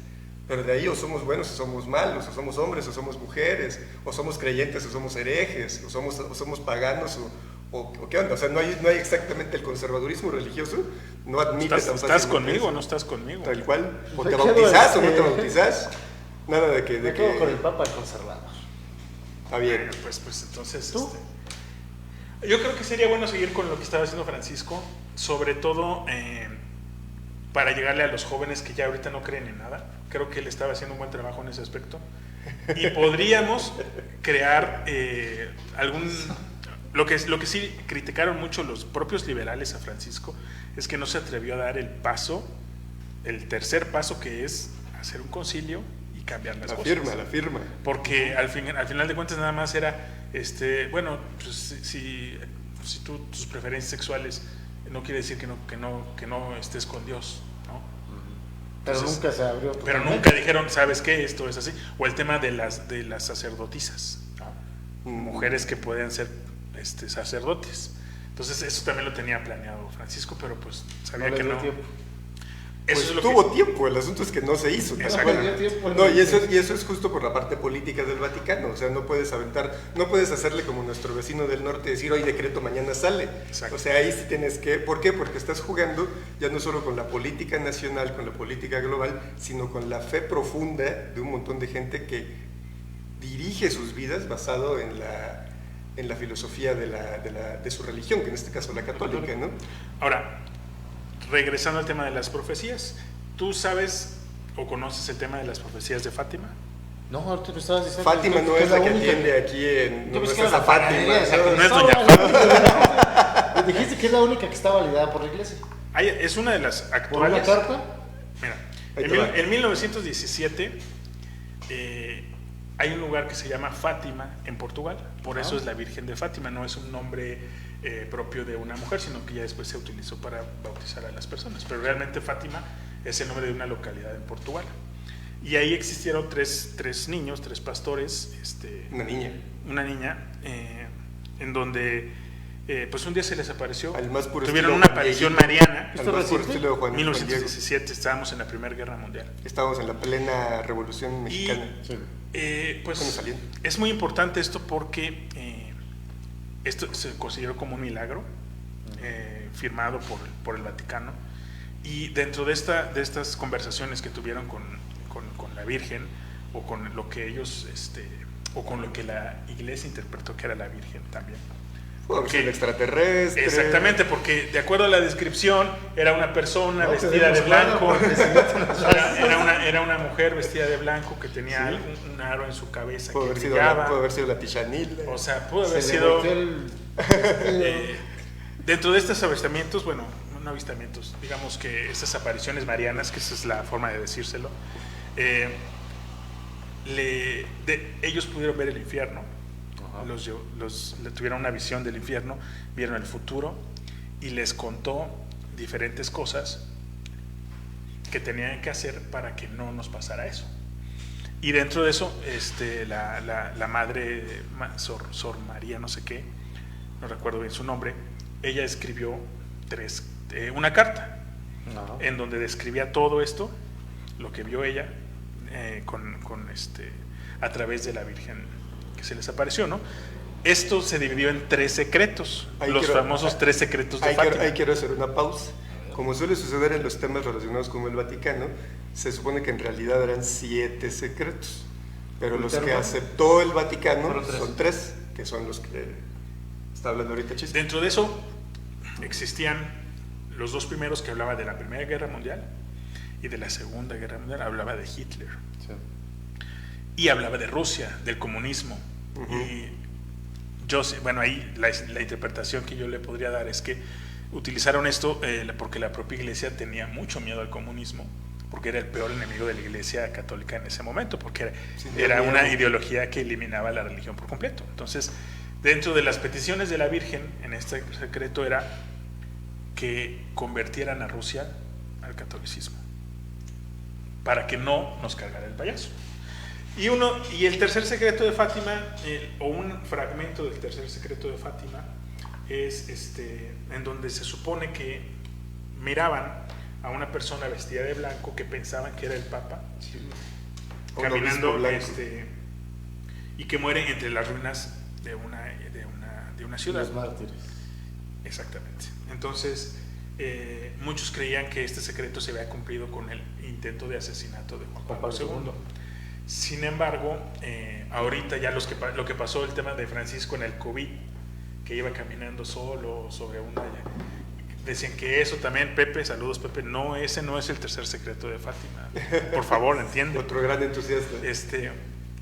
Speaker 2: Pero de ahí o somos buenos o somos malos, o somos hombres o somos mujeres, o somos creyentes o somos herejes, o somos paganos o qué onda. O sea, no hay exactamente el conservadurismo religioso, no admite tan
Speaker 1: ¿Estás
Speaker 2: fácilmente
Speaker 1: conmigo o
Speaker 2: eso.
Speaker 1: no estás conmigo?
Speaker 2: Tal cual. O
Speaker 3: Me
Speaker 2: te
Speaker 3: quedo,
Speaker 2: bautizás o no te bautizás. Nada de que...
Speaker 3: Me quedo con el papa conservador.
Speaker 2: Está bien.
Speaker 1: Bueno, pues entonces...
Speaker 3: ¿Tú?
Speaker 1: Yo creo que sería bueno seguir con lo que estaba haciendo Francisco, sobre todo para llegarle a los jóvenes que ya ahorita no creen en nada. Creo que él estaba haciendo un buen trabajo en ese aspecto. Y podríamos crear Lo que sí criticaron mucho los propios liberales a Francisco es que no se atrevió a dar el tercer paso, que es hacer un concilio y cambiar las cosas.
Speaker 2: La firma.
Speaker 1: Porque al final de cuentas nada más era, bueno, pues si tus preferencias sexuales no quiere decir que no estés con Dios, ¿no?
Speaker 3: Pero
Speaker 1: Entonces,
Speaker 3: nunca se abrió.
Speaker 1: Pero nunca dijeron, ¿sabes qué? Esto es así. O el tema de las sacerdotisas, ¿no? Mujeres que pueden ser sacerdotes. Entonces eso también lo tenía planeado Francisco, pero pues sabía
Speaker 3: No le
Speaker 1: que
Speaker 3: dio
Speaker 1: no.
Speaker 3: tiempo.
Speaker 1: Eso
Speaker 2: pues
Speaker 1: es lo
Speaker 2: tuvo tiempo, el asunto es que no se hizo.
Speaker 1: Exactamente.
Speaker 2: No, y eso es justo por la parte política del Vaticano, o sea, no puedes hacerle como nuestro vecino del norte, decir, hoy decreto, mañana sale.
Speaker 1: Exacto.
Speaker 2: O sea, ahí sí tienes que, ¿por qué? Porque estás jugando ya no solo con la política nacional, con la política global, sino con la fe profunda de un montón de gente que dirige sus vidas basado en la filosofía de su religión, que en este caso la católica, ¿no?
Speaker 1: Ahora, regresando al tema de las profecías, ¿tú sabes o conoces el tema de las profecías de Fátima?
Speaker 3: No, ahorita me estabas diciendo.
Speaker 2: Fátima no es la que
Speaker 3: única.
Speaker 2: atiende aquí en...
Speaker 3: Yo
Speaker 2: No
Speaker 3: pensé
Speaker 2: es
Speaker 3: que era
Speaker 2: esa
Speaker 3: la
Speaker 2: Fátima.
Speaker 3: panadería, o sea, que
Speaker 1: No es
Speaker 3: estaba
Speaker 1: doña
Speaker 3: validada. Dijiste que es la única que está validada por la iglesia.
Speaker 1: Es una de las
Speaker 3: ¿Por
Speaker 1: actuales.
Speaker 3: una carta?
Speaker 1: Mira,
Speaker 2: Ahí te va.
Speaker 1: en 1917 hay un lugar que se llama Fátima en Portugal, por eso es la Virgen de Fátima, no es un nombre propio de una mujer, sino que ya después se utilizó para bautizar a las personas, pero realmente Fátima es el nombre de una localidad en Portugal. Y ahí existieron tres niños, tres pastores,
Speaker 2: Una niña.
Speaker 1: en donde pues un día se les apareció,
Speaker 2: Al más puro
Speaker 1: tuvieron
Speaker 2: estilo
Speaker 1: una
Speaker 2: Juan
Speaker 1: aparición
Speaker 2: Dieguito.
Speaker 1: mariana.
Speaker 2: Al más puro estilo de Juan Diego.
Speaker 1: 1917, estábamos en la Primera Guerra Mundial.
Speaker 2: Estábamos en la plena Revolución Mexicana.
Speaker 3: Sí.
Speaker 1: Pues
Speaker 2: Cuando salieron.
Speaker 1: es muy importante esto porque esto se consideró como un milagro firmado por el Vaticano, y dentro de estas conversaciones que tuvieron con la Virgen, o con lo que ellos o con lo que la iglesia interpretó que era la Virgen también.
Speaker 2: Pudo haber sido extraterrestre.
Speaker 1: Exactamente, porque de acuerdo a la descripción era una persona
Speaker 3: No,
Speaker 1: vestida de
Speaker 3: tenemos claro,
Speaker 1: blanco,
Speaker 3: porque si no te nos vas.
Speaker 1: era una mujer vestida de blanco que tenía un aro en su cabeza
Speaker 2: Pudo
Speaker 1: que
Speaker 2: haber sido
Speaker 1: brillaba.
Speaker 2: pudo haber sido la Tichanila.
Speaker 1: O sea, pudo haber
Speaker 3: Se le
Speaker 1: sido
Speaker 3: volteó el-
Speaker 1: dentro de estos avistamientos, bueno, no avistamientos, digamos que estas apariciones marianas, que esa es la forma de decírselo, ellos pudieron ver el infierno. Tuvieron una visión del infierno, vieron el futuro y les contó diferentes cosas que tenían que hacer para que no nos pasara eso. Y dentro de eso, la madre Sor María, no sé qué, no recuerdo bien su nombre, ella escribió una carta en donde describía todo esto, lo que vio ella a través de la Virgen que se les apareció, ¿no? Esto se dividió en 3 secretos, famosos 3 secretos de Fátima.
Speaker 2: Ahí quiero hacer una pausa. Como suele suceder en los temas relacionados con el Vaticano, se supone que en realidad eran 7 secretos, pero los que aceptó el Vaticano son 3, que son los que está hablando ahorita Chiste.
Speaker 1: Dentro de eso existían los 2 primeros, que hablaba de la Primera Guerra Mundial y de la Segunda Guerra Mundial, hablaba de Hitler.
Speaker 3: Sí.
Speaker 1: Y hablaba de Rusia, del comunismo. Y yo sé, bueno, ahí la interpretación que yo le podría dar es que utilizaron esto porque la propia iglesia tenía mucho miedo al comunismo, porque era el peor enemigo de la iglesia católica en ese momento, porque era una ideología que eliminaba la religión por completo. Entonces, dentro de las peticiones de la Virgen en este secreto era que convirtieran a Rusia al catolicismo, para que no nos cargara el payaso. Y el tercer secreto de Fátima, o un fragmento del tercer secreto de Fátima, es en donde se supone que miraban a una persona vestida de blanco que pensaban que era el Papa, caminando, y que muere entre las ruinas de una ciudad.
Speaker 3: Los mártires.
Speaker 1: Exactamente. Entonces, muchos creían que este secreto se había cumplido con el intento de asesinato de Juan Pablo II. Sin embargo, ahorita ya lo que pasó, el tema de Francisco en el COVID, que iba caminando solo sobre una... Decían que eso también, Pepe, saludos Pepe, ese no es el tercer secreto de Fátima. Por favor, entiende.
Speaker 2: Otro gran entusiasta.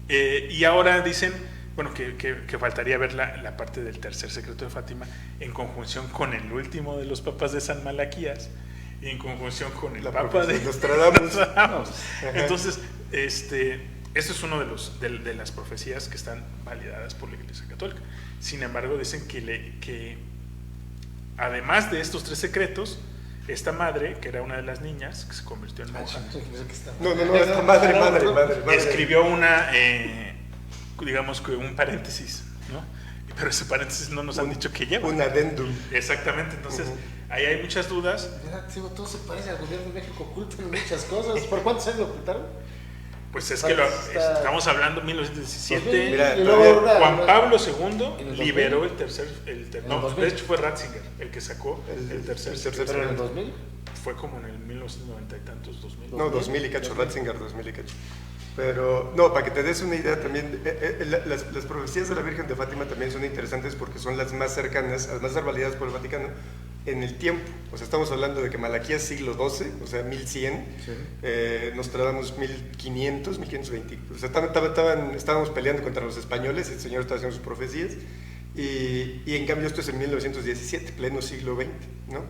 Speaker 1: Y ahora dicen, bueno, que faltaría ver la parte del tercer secreto de Fátima en conjunción con el último de los papas de San Malaquías y en conjunción con el papa de
Speaker 2: Nostradamus.
Speaker 1: Entonces, este es uno de las profecías que están validadas por la Iglesia Católica. Sin embargo, dicen que además de estos 3 secretos, esta madre, que era una de las niñas, que se convirtió en monja,
Speaker 2: No, esta madre.
Speaker 1: escribió digamos que un paréntesis, ¿no? pero ese paréntesis no nos han dicho qué lleva.
Speaker 2: Un adendum.
Speaker 1: Exactamente, entonces ahí hay muchas dudas.
Speaker 3: Todo se parece al gobierno de México, ocultan muchas cosas. ¿Por cuántos años lo ocultaron?
Speaker 1: Pues es que estamos hablando de 1917.
Speaker 2: Mira,
Speaker 1: Juan Pablo II liberó el tercer. No, de hecho fue Ratzinger el que sacó el tercer.
Speaker 3: ¿Pero en el 2000?
Speaker 1: Fue como en el 1990 y tantos, 2000.
Speaker 2: No, 2000 y cacho, Ratzinger 2000 y cacho. Pero, no, para que te des una idea también, las profecías de la Virgen de Fátima también son interesantes porque son las más cercanas, las más validadas por el Vaticano en el tiempo. O sea, estamos hablando de que Malaquías siglo XII, o sea, 1100,
Speaker 3: Sí.
Speaker 2: Nostradamus 1500, 1520. O sea, estábamos peleando contra los españoles y el Señor estaba haciendo sus profecías. Y en cambio esto es en 1917, pleno siglo XX, ¿no?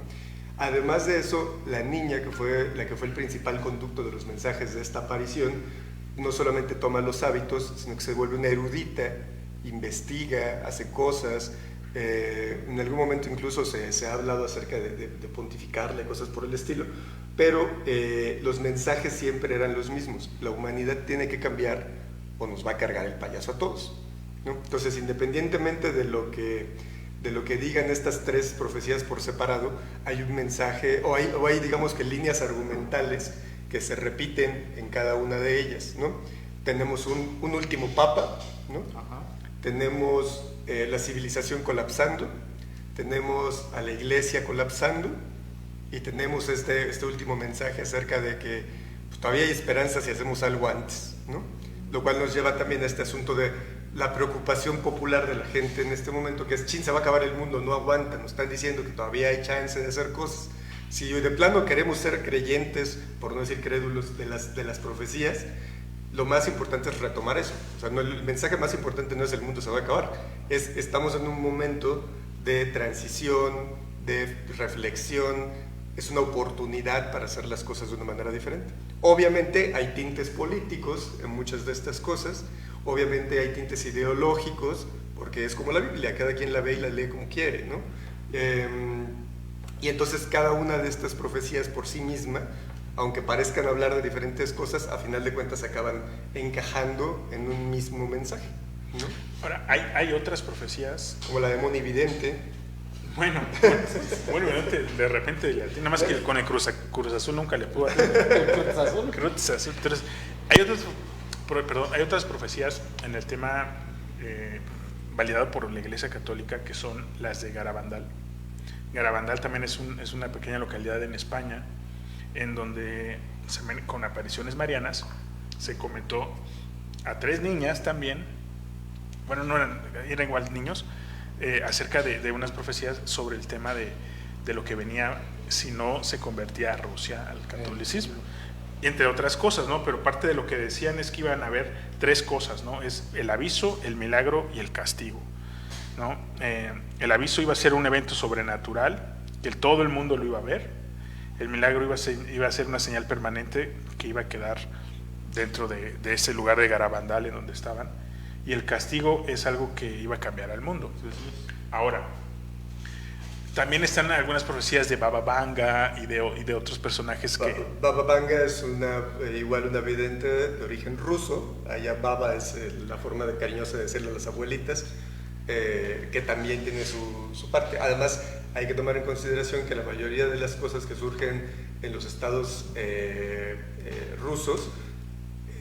Speaker 2: Además de eso, la niña, que fue el principal conducto de los mensajes de esta aparición, no solamente toma los hábitos, sino que se vuelve una erudita, investiga, hace cosas. En algún momento incluso se ha hablado acerca de pontificarle, cosas por el estilo, pero los mensajes siempre eran los mismos. La humanidad tiene que cambiar o nos va a cargar el payaso a todos, ¿no? Entonces, independientemente de lo que digan estas tres profecías por separado, hay un mensaje, o hay digamos que líneas argumentales que se repiten en cada una de ellas, ¿no? Tenemos un último papa, ¿no?
Speaker 3: Ajá.
Speaker 2: Tenemos la civilización colapsando, tenemos a la iglesia colapsando, y tenemos este último mensaje acerca de que pues, todavía hay esperanza si hacemos algo antes, ¿no? Lo cual nos lleva también a este asunto de la preocupación popular de la gente en este momento, que es, chin, se va a acabar el mundo, no aguanta, nos están diciendo que todavía hay chance de hacer cosas. Si de plano queremos ser creyentes, por no decir crédulos, de las profecías, lo más importante es retomar eso. O sea, el mensaje más importante no es el mundo se va a acabar, estamos en un momento de transición, de reflexión, es una oportunidad para hacer las cosas de una manera diferente. Obviamente hay tintes políticos en muchas de estas cosas, obviamente hay tintes ideológicos, porque es como la Biblia, cada quien la ve y la lee como quiere, ¿no? Y entonces cada una de estas profecías por sí misma, aunque parezcan hablar de diferentes cosas, a final de cuentas acaban encajando en un mismo mensaje, ¿no?
Speaker 1: Ahora, hay otras profecías.
Speaker 2: Como la de Monividente.
Speaker 1: Bueno, de repente, nada más que con el Cruz Azul nunca le pudo hacer.
Speaker 3: ¿Cruz Azul?
Speaker 1: Cruz Azul. Entonces, hay otras profecías en el tema validado por la Iglesia Católica, que son las de Garabandal. Garabandal también es una pequeña localidad en España, en donde con apariciones marianas se comentó a 3 niñas también, bueno, no eran igual niños, acerca de unas profecías sobre el tema de lo que venía si no se convertía a Rusia al catolicismo, entre otras cosas, ¿no? Pero parte de lo que decían es que iban a haber 3 cosas, ¿no? Es el aviso, el milagro y el castigo, ¿no? El aviso iba a ser un evento sobrenatural, que todo el mundo lo iba a ver. El milagro iba a ser una señal permanente que iba a quedar dentro de ese lugar de Garabandal en donde estaban. Y el castigo es algo que iba a cambiar al mundo. Ahora, también están algunas profecías de Baba Vanga y de otros personajes que...
Speaker 2: Baba Vanga es igual una vidente de origen ruso. Allá Baba es la forma de cariñosa de decirle a las abuelitas, que también tiene su parte. Además, hay que tomar en consideración que la mayoría de las cosas que surgen en los estados rusos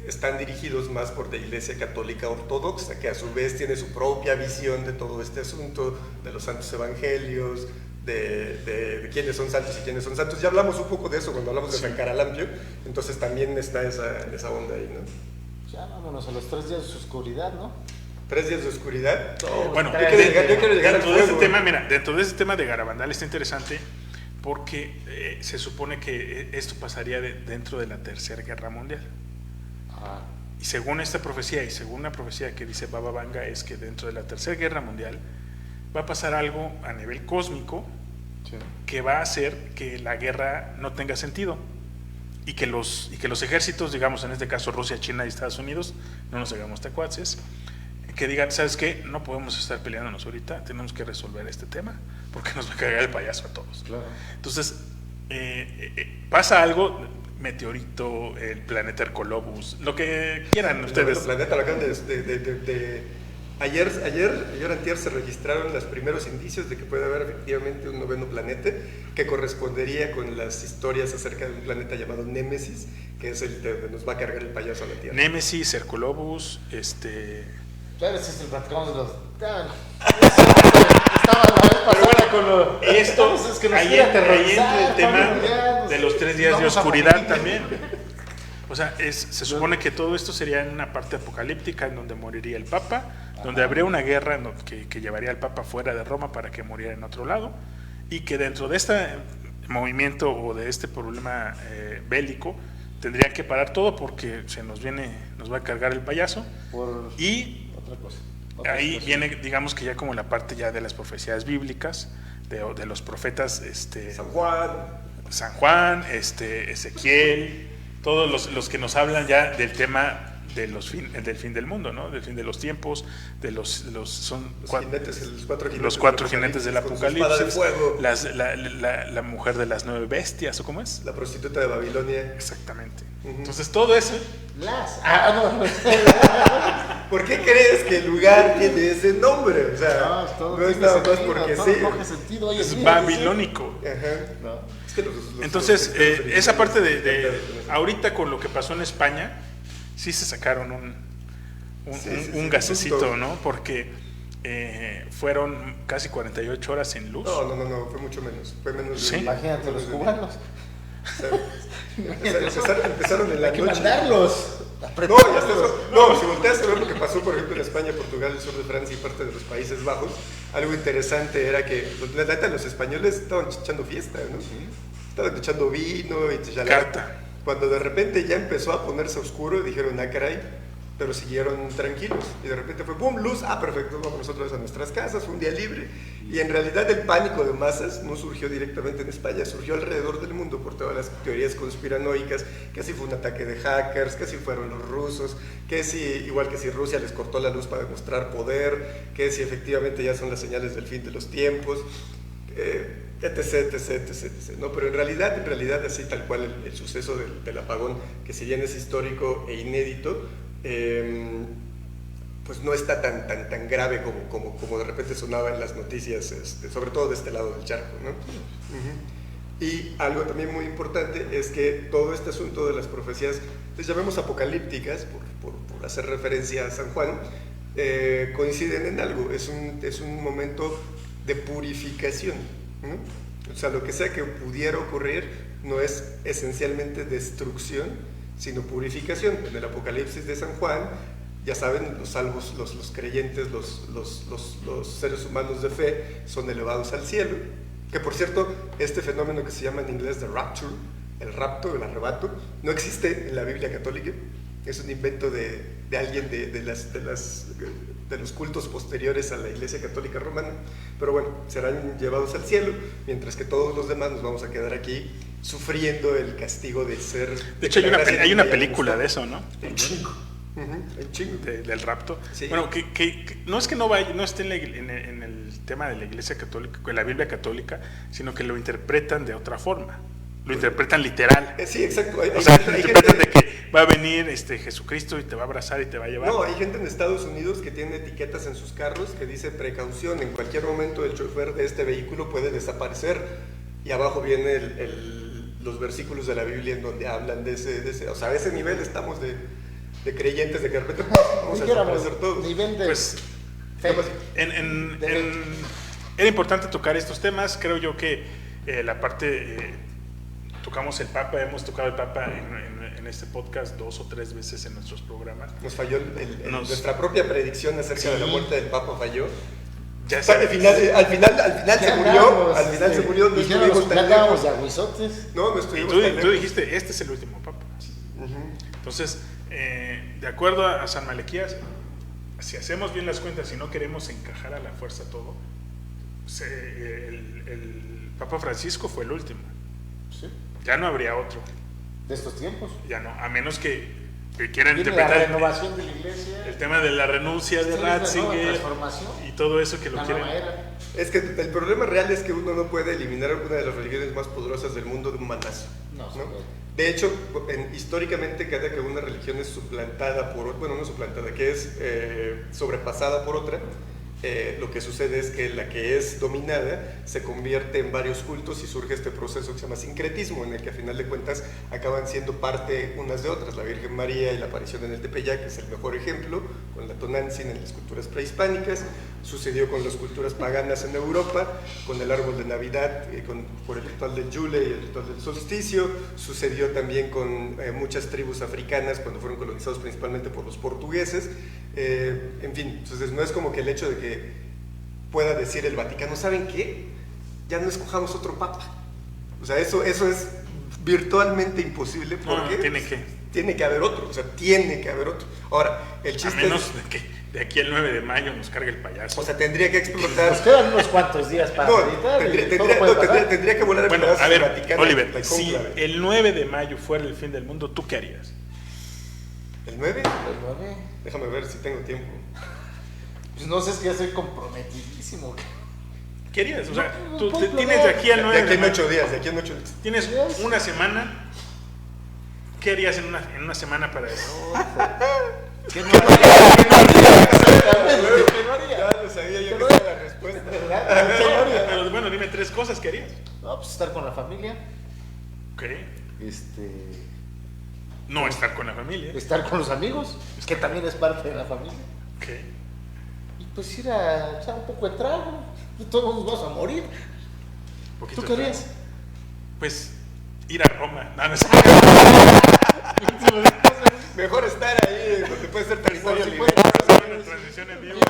Speaker 2: están dirigidos más por la Iglesia Católica Ortodoxa, que a su vez tiene su propia visión de todo este asunto, de los santos evangelios, de quiénes son santos y quiénes son santos. Ya hablamos un poco de eso cuando hablamos de San Caralampio, entonces también está esa onda ahí, ¿no?
Speaker 3: Ya vámonos a los 3 días de su oscuridad, ¿no?
Speaker 2: 3 días de oscuridad.
Speaker 1: Bueno,
Speaker 2: yo quiero llegar al fuego.
Speaker 1: Dentro de ese tema de Garabandal está interesante porque se supone que esto pasaría dentro de la Tercera Guerra Mundial.
Speaker 3: Ajá.
Speaker 1: Y según esta profecía y según una profecía que dice Baba Vanga, es que dentro de la Tercera Guerra Mundial va a pasar algo a nivel cósmico, sí, que va a hacer que la guerra no tenga sentido y que los ejércitos, digamos en este caso Rusia, China y Estados Unidos, no nos hagamos tacuaces, que digan, ¿sabes qué? No podemos estar peleándonos ahorita, tenemos que resolver este tema porque nos va a cagar el payaso a todos. Claro. Entonces, pasa algo, meteorito, el planeta Hercolobus, lo que quieran ustedes.
Speaker 2: El planeta lo acaban de Ayer antier se registraron los primeros indicios de que puede haber efectivamente un noveno planeta que correspondería con las historias acerca de un planeta llamado Némesis, que es el que nos va a cargar el payaso a la Tierra.
Speaker 1: Némesis, Hercolobus,
Speaker 3: Claro, si platicamos de los... Estaba la vez pasada con los...
Speaker 1: Esto,
Speaker 3: es que nos
Speaker 1: ahí
Speaker 3: quiere
Speaker 1: entra
Speaker 3: aterrorizar,
Speaker 1: el tema
Speaker 3: ya, no
Speaker 1: de
Speaker 3: sé,
Speaker 1: los 3 días de
Speaker 3: vamos a
Speaker 1: oscuridad
Speaker 3: morir.
Speaker 1: también. O sea, se supone que todo esto sería en una parte apocalíptica en donde moriría el Papa, donde habría una guerra que llevaría al Papa fuera de Roma para que muriera en otro lado, y que dentro de este movimiento o de este problema bélico tendrían que parar todo porque nos va a cargar el payaso. Y
Speaker 3: otra cosa.
Speaker 1: ahí viene, digamos que ya como la parte ya de las profecías bíblicas, de los profetas, San Juan, Ezequiel, todos los que nos hablan ya del tema del fin del mundo, ¿no? Del fin de los tiempos, los cuatro jinetes del Apocalipsis, la mujer de las 9 bestias, ¿o cómo es?
Speaker 2: La prostituta de Babilonia.
Speaker 1: Exactamente. Entonces todo eso...
Speaker 2: ¿Por qué crees que el lugar tiene ese nombre? O sea, no es nada más porque sí.
Speaker 1: Es babilónico.
Speaker 2: Ajá. Es que
Speaker 1: entonces, esa parte de ahorita con lo que pasó en España, sí se sacaron un gasecito, ¿no? Porque fueron casi 48 horas sin luz.
Speaker 2: No, fue mucho menos. Fue menos
Speaker 1: ¿Sí?
Speaker 3: Imagínate los cubanos.
Speaker 2: Empezaron en la
Speaker 3: Hay que
Speaker 2: noche.
Speaker 3: mandarlos.
Speaker 2: Si volteas a ver lo que pasó, por ejemplo, en España, Portugal, el sur de Francia y parte de los Países Bajos, algo interesante era que la neta los españoles estaban echando fiesta, ¿no? Estaban echando vino y
Speaker 1: Carta.
Speaker 2: Cuando de repente ya empezó a ponerse oscuro, dijeron, caray, pero siguieron tranquilos. Y de repente fue, ¡boom!, luz, perfecto, vamos nosotros a nuestras casas, un día libre. Y en realidad el pánico de masas no surgió directamente en España, surgió alrededor del mundo por todas las teorías conspiranoicas, que si fue un ataque de hackers, que si fueron los rusos, que si, igual que si Rusia les cortó la luz para demostrar poder, que si efectivamente ya son las señales del fin de los tiempos, etc, ¿no? Pero en realidad así tal cual el suceso del apagón, que si bien es histórico e inédito, pues no está tan grave como de repente sonaba en las noticias, sobre todo de este lado del charco, ¿no? Y algo también muy importante es que todo este asunto de las profecías, les llamemos apocalípticas, por hacer referencia a San Juan, coinciden en algo, es un momento de purificación, ¿no? O sea, lo que sea que pudiera ocurrir no es esencialmente destrucción, sino purificación. En el Apocalipsis de San Juan, ya saben, los salvos, los creyentes, los seres humanos de fe son elevados al cielo, que por cierto, este fenómeno que se llama en inglés the rapture, el rapto, el arrebato, no existe en la Biblia católica, es un invento de alguien de los cultos posteriores a la Iglesia Católica Romana, pero bueno, serán llevados al cielo, mientras que todos los demás nos vamos a quedar aquí sufriendo el castigo de ser...
Speaker 1: De hecho, hay una película de eso, ¿no?
Speaker 2: El chingo.
Speaker 1: Del rapto.
Speaker 2: Sí.
Speaker 1: Bueno, que no es que no esté en el tema de la Iglesia Católica, en la Biblia Católica, sino que lo interpretan de otra forma. Lo interpretan literal.
Speaker 2: Sí, exacto.
Speaker 1: O sea, lo interpretan de que va a venir Jesucristo y te va a abrazar y te va a llevar.
Speaker 2: No, hay gente en Estados Unidos que tiene etiquetas en sus carros que dice precaución, en cualquier momento el chofer de este vehículo puede desaparecer, y abajo vienen los versículos de la Biblia en donde hablan de ese, o sea, a ese nivel estamos de creyentes de que de repente vamos a desaparecer todos.
Speaker 3: Nivel de
Speaker 2: pues,
Speaker 3: fe.
Speaker 1: Era importante tocar estos temas. Creo yo que la parte tocamos el Papa, hemos tocado el Papa en este podcast 2 o 3 veces en nuestros programas.
Speaker 2: Nos falló nuestra propia predicción acerca de la muerte del Papa falló.
Speaker 1: Ya
Speaker 2: al final se murió, se murió, no estuvimos tan lejos.
Speaker 3: De aguizotes.
Speaker 2: No estuvimos
Speaker 1: y
Speaker 2: tan lejos.
Speaker 1: tú dijiste, este es el último Papa. Entonces, de acuerdo a San Malaquías, si hacemos bien las cuentas y no queremos encajar a la fuerza todo, el Papa Francisco fue el último.
Speaker 3: Sí.
Speaker 1: Ya no habría otro.
Speaker 3: De estos tiempos.
Speaker 1: Ya no, a menos que quieran
Speaker 3: Viene
Speaker 1: interpretar
Speaker 3: la renovación de la iglesia.
Speaker 1: el tema de la renuncia de Ratzinger y todo eso que lo quieren.
Speaker 2: Es que el problema real es que uno no puede eliminar alguna de las religiones más poderosas del mundo de un manazo. ¿no? De hecho, históricamente cada que una religión es suplantada bueno, no suplantada, que es sobrepasada por otra, lo que sucede es que la que es dominada se convierte en varios cultos y surge este proceso que se llama sincretismo, en el que a final de cuentas acaban siendo parte unas de otras. La Virgen María y la aparición en el Tepeyac es el mejor ejemplo, con la Tonantzin en las culturas prehispánicas, sucedió con las culturas paganas en Europa, con el árbol de Navidad, por el ritual del Yule y el ritual del solsticio, sucedió también con muchas tribus africanas cuando fueron colonizados principalmente por los portugueses. En fin, entonces no es como que el hecho de que pueda decir el Vaticano, ¿saben qué? Ya no escojamos otro papa. O sea, eso es virtualmente imposible porque tiene que haber otro, o sea, tiene que haber otro. Ahora, el chiste
Speaker 1: a menos de que de aquí al 9 de mayo nos cargue el payaso.
Speaker 2: O sea, tendría que explotar.
Speaker 3: Nos quedan unos cuantos días para meditar.
Speaker 2: Tendría que volar
Speaker 1: bueno, a ver,
Speaker 2: Vaticano.
Speaker 1: Oliver, si el 9 de mayo fuera el fin del mundo, ¿tú qué harías?
Speaker 2: ¿El 9?
Speaker 3: El 9.
Speaker 2: Déjame ver si tengo tiempo.
Speaker 3: Pues no sé, es que ya soy comprometidísimo.
Speaker 1: ¿Qué harías? O sea,
Speaker 3: No,
Speaker 1: tú
Speaker 3: no,
Speaker 1: tienes de aquí al 9
Speaker 2: De aquí
Speaker 1: de
Speaker 2: en
Speaker 1: mayo.
Speaker 2: 8 días, de aquí en 8 días.
Speaker 1: Tienes una semana. ¿Qué harías en una semana para eso?
Speaker 3: ¿Qué no haría?
Speaker 2: Ya lo sabía yo que era la respuesta.
Speaker 1: Pero bueno, dime 3 cosas que harías.
Speaker 3: No, pues estar con la familia.
Speaker 1: Ok. No estar con la familia.
Speaker 3: Estar con los amigos, que también es parte de la familia.
Speaker 1: Ok.
Speaker 3: Y pues ir a echar un poco de trago. Todos nos vamos a morir.
Speaker 1: Poquito
Speaker 3: ¿Tú qué
Speaker 1: de
Speaker 3: harías?
Speaker 1: trago. Pues ir a Roma. No, no sé.
Speaker 2: Mejor estar ahí donde puede ser territorio
Speaker 3: Sí,
Speaker 2: libre.
Speaker 1: Una transmisión en vivo.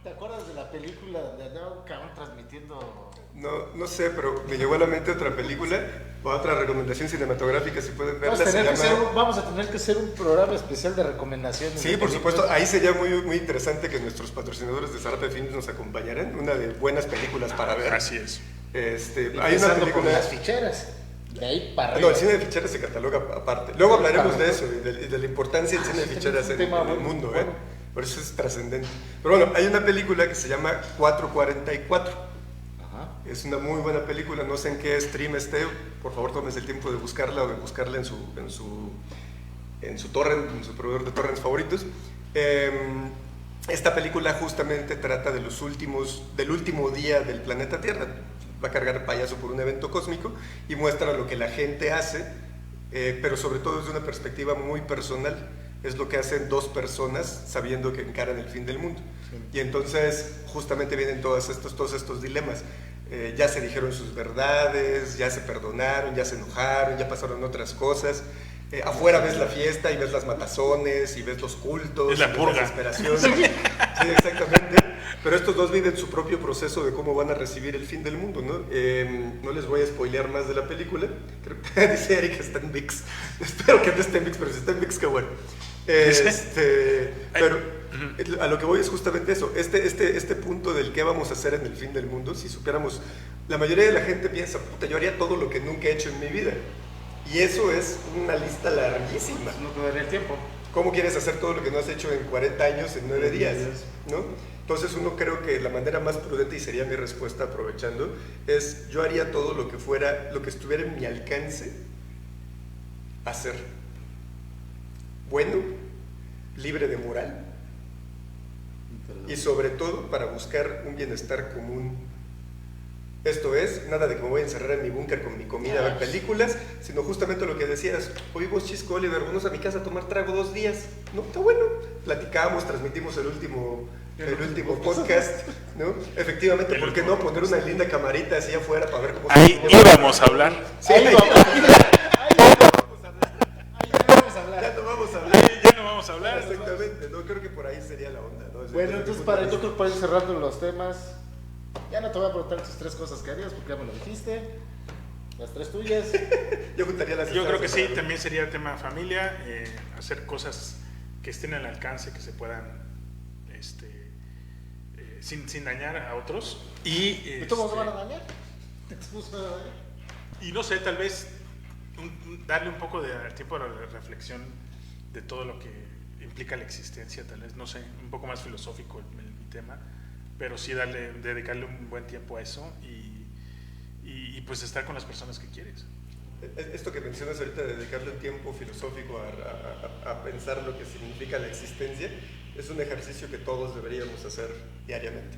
Speaker 3: ¿Te acuerdas de la película donde andaba un cabrón transmitiendo?
Speaker 2: No sé, pero me llegó a la mente otra película o otra recomendación cinematográfica, si pueden verla.
Speaker 3: Vamos a tener que hacer un programa especial de recomendaciones.
Speaker 2: Sí, por supuesto. Ahí sería muy interesante que nuestros patrocinadores de Zarape Films nos acompañaran. Una de buenas películas para ver.
Speaker 1: Así es.
Speaker 2: Hay una película.
Speaker 3: Las ficheras. De ahí para
Speaker 2: No,
Speaker 3: arriba.
Speaker 2: el cine de ficheras se cataloga aparte. Luego hablaremos de eso y de la importancia del cine de
Speaker 3: sí,
Speaker 2: ficheras
Speaker 3: es un
Speaker 2: en
Speaker 3: tema
Speaker 2: el
Speaker 3: muy
Speaker 2: mundo.
Speaker 3: bueno.
Speaker 2: Por eso es trascendente. Pero bueno, hay una película que se llama 444.
Speaker 3: Ajá.
Speaker 2: Es una muy buena película, no sé en qué stream esté, por favor tómense el tiempo de buscarla o de buscarla en su torrent, en su proveedor de torrents favoritos. Esta película justamente trata del último día del planeta Tierra. Va a cargar payaso por un evento cósmico y muestra lo que la gente hace, pero sobre todo desde una perspectiva muy personal. Es lo que hacen 2 personas sabiendo que encaran el fin del mundo. Sí. Y entonces justamente vienen todos estos dilemas. Ya se dijeron sus verdades, ya se perdonaron, ya se enojaron, ya pasaron otras cosas. Afuera ves la fiesta y ves las matazones y ves los cultos.
Speaker 1: Es la purga.
Speaker 2: La desesperación. Sí, exactamente. Pero estos 2 viven su propio proceso de cómo van a recibir el fin del mundo, ¿no? No les voy a spoilear más de la película. Creo que dice Eric que está en VIX. Espero que no esté en VIX, pero si está en VIX, qué bueno. Pero a lo que voy es justamente eso. Este punto del qué vamos a hacer en el fin del mundo, si supiéramos, la mayoría de la gente piensa, puta, yo haría todo lo que nunca he hecho en mi vida. Y eso es una lista larguísima.
Speaker 3: No te daría el tiempo.
Speaker 2: ¿Cómo quieres hacer todo lo que no has hecho en 40 años, en 9 días? ¿No? Entonces uno creo que la manera más prudente, y sería mi respuesta aprovechando, es yo haría todo lo que estuviera en mi alcance hacer. Bueno, libre de moral y sobre todo para buscar un bienestar común. Esto es, nada de que me voy a encerrar en mi búnker con mi comida a ver películas, sino justamente lo que decías, hoy vos Chisco, Oliver, vamos a mi casa a tomar trago 2 días, ¿no? Está bueno, platicamos, transmitimos el último podcast, ¿no? Efectivamente, ¿por qué no poner una linda camarita así afuera para ver cómo
Speaker 1: ahí íbamos a hablar.
Speaker 2: Sí,
Speaker 3: ahí vamos.
Speaker 2: Ya no vamos a hablar.
Speaker 1: Ya no vamos a hablar.
Speaker 2: Exactamente, no creo que por ahí sería la onda, ¿no?
Speaker 3: Bueno, entonces yo creo que para ir cerrando los temas, ya no te voy a preguntar tus 3 cosas que harías porque ya me lo dijiste. Las 3 tuyas.
Speaker 2: Yo juntaría las
Speaker 1: Yo creo que sí,
Speaker 2: separadas.
Speaker 1: también sería tema familia, hacer cosas que estén al alcance, que se puedan sin dañar a otros.
Speaker 3: ¿Y todos van a dañar?
Speaker 1: Y no sé, tal vez darle un poco de tiempo a la reflexión de todo lo que implica la existencia, tal vez, no sé, un poco más filosófico el tema, pero sí dedicarle un buen tiempo a eso y pues estar con las personas que quieres.
Speaker 2: Esto que mencionas ahorita de dedicarle un tiempo filosófico a pensar lo que significa la existencia, es un ejercicio que todos deberíamos hacer diariamente.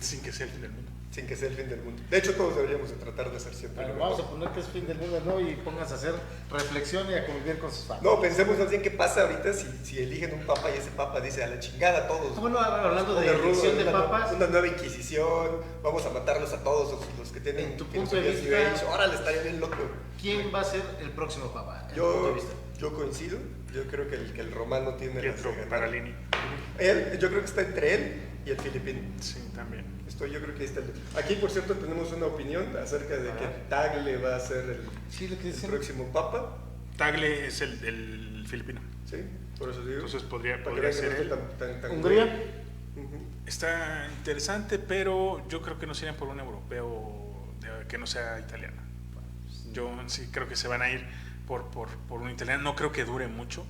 Speaker 1: Sin que sea el fin del mundo.
Speaker 2: Sin que sea el fin del mundo. De hecho, todos deberíamos de tratar de hacer siempre
Speaker 3: Bueno,
Speaker 2: lo
Speaker 3: vamos
Speaker 2: mejor.
Speaker 3: a poner que es fin del mundo, ¿no? Y pónganse a hacer reflexión y a convivir con sus fans.
Speaker 2: No, pensemos más bien qué pasa ahorita si eligen un papa y ese papa dice a la chingada a todos.
Speaker 3: Bueno, hablando de
Speaker 2: Una
Speaker 3: elección de
Speaker 2: una-
Speaker 3: papas,
Speaker 2: Una nueva inquisición, vamos a matarlos a todos los que tienen
Speaker 3: En tu punto de
Speaker 2: filosofías New
Speaker 3: vista-
Speaker 2: Age. Órale, estaría bien loco.
Speaker 3: ¿quién va a ser el próximo papa? En tu punto de
Speaker 2: Yo,
Speaker 3: vista.
Speaker 2: yo coincido, yo creo que el romano tiene
Speaker 1: Pietro
Speaker 2: las de ganar.
Speaker 1: Paralini.
Speaker 2: Yo creo que está entre él y el filipino.
Speaker 1: Sí, también.
Speaker 2: Yo creo que ahí está Aquí, por cierto, tenemos una opinión acerca de que Tagle va a ser
Speaker 3: Sí, lo que
Speaker 2: el
Speaker 3: dicen.
Speaker 2: próximo papa.
Speaker 1: Tagle es el filipino.
Speaker 2: Sí, por eso digo.
Speaker 1: Entonces podría
Speaker 2: Para que
Speaker 1: podría
Speaker 2: vean que
Speaker 1: ser
Speaker 2: no
Speaker 1: él.
Speaker 2: esté tan
Speaker 3: ¿Hungría?
Speaker 2: Ujú.
Speaker 1: Está interesante, pero yo creo que no serían por un europeo que no sea italiano. Yo sí creo que se van a ir por un italiano. No creo que dure mucho.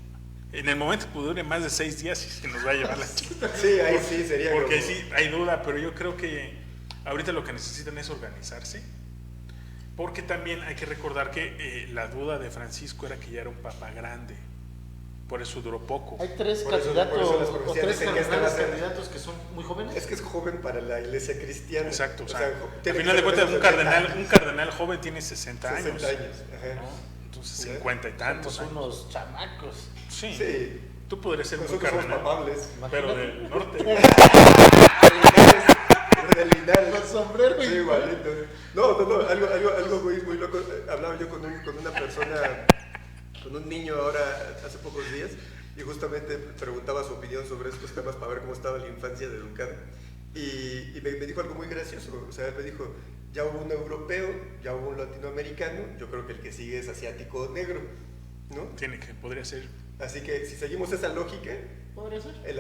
Speaker 1: En el momento que dure más de 6 días y se nos va a llevar la chica.
Speaker 2: Sí, ahí sí sería
Speaker 1: Porque
Speaker 2: como-
Speaker 1: sí, hay duda, pero yo creo que ahorita lo que necesitan es organizarse. Porque también hay que recordar que la duda de Francisco era que ya era un papa grande. Por eso duró poco.
Speaker 3: Hay tres
Speaker 2: Por eso
Speaker 3: candidatos
Speaker 2: las
Speaker 3: o
Speaker 2: profecías
Speaker 3: tres
Speaker 2: dicen que este va a
Speaker 3: cardenales
Speaker 2: ser-
Speaker 3: candidatos que son muy jóvenes.
Speaker 2: Es que es joven para la iglesia cristiana.
Speaker 1: Exacto. O sea,
Speaker 2: al
Speaker 1: al final de cuentas, un cardenal joven tiene 60 años.
Speaker 2: 60 años. Ajá.
Speaker 1: ¿no? Entonces,
Speaker 2: Ya.
Speaker 1: 50 y tantos
Speaker 3: Somos
Speaker 1: años.
Speaker 3: unos chamacos.
Speaker 1: Sí.
Speaker 2: Sí.
Speaker 1: Tú podrías ser un buen
Speaker 2: Nosotros somos
Speaker 1: cardenal,
Speaker 2: papables.
Speaker 1: pero del norte.
Speaker 2: De Linares.
Speaker 3: Con sombrero y-
Speaker 2: Sí, igualito. No, algo muy loco. Hablaba yo con una persona, con un niño ahora hace pocos días, y justamente preguntaba su opinión sobre estos temas para ver cómo estaba la infancia de Educado. Y me dijo algo muy gracioso. O sea, me dijo, ya hubo un europeo, ya hubo un latinoamericano, yo creo que el que sigue es asiático negro, ¿no?
Speaker 1: Podría ser.
Speaker 2: Así que si seguimos esa lógica,
Speaker 3: ¿Podría ser?
Speaker 2: el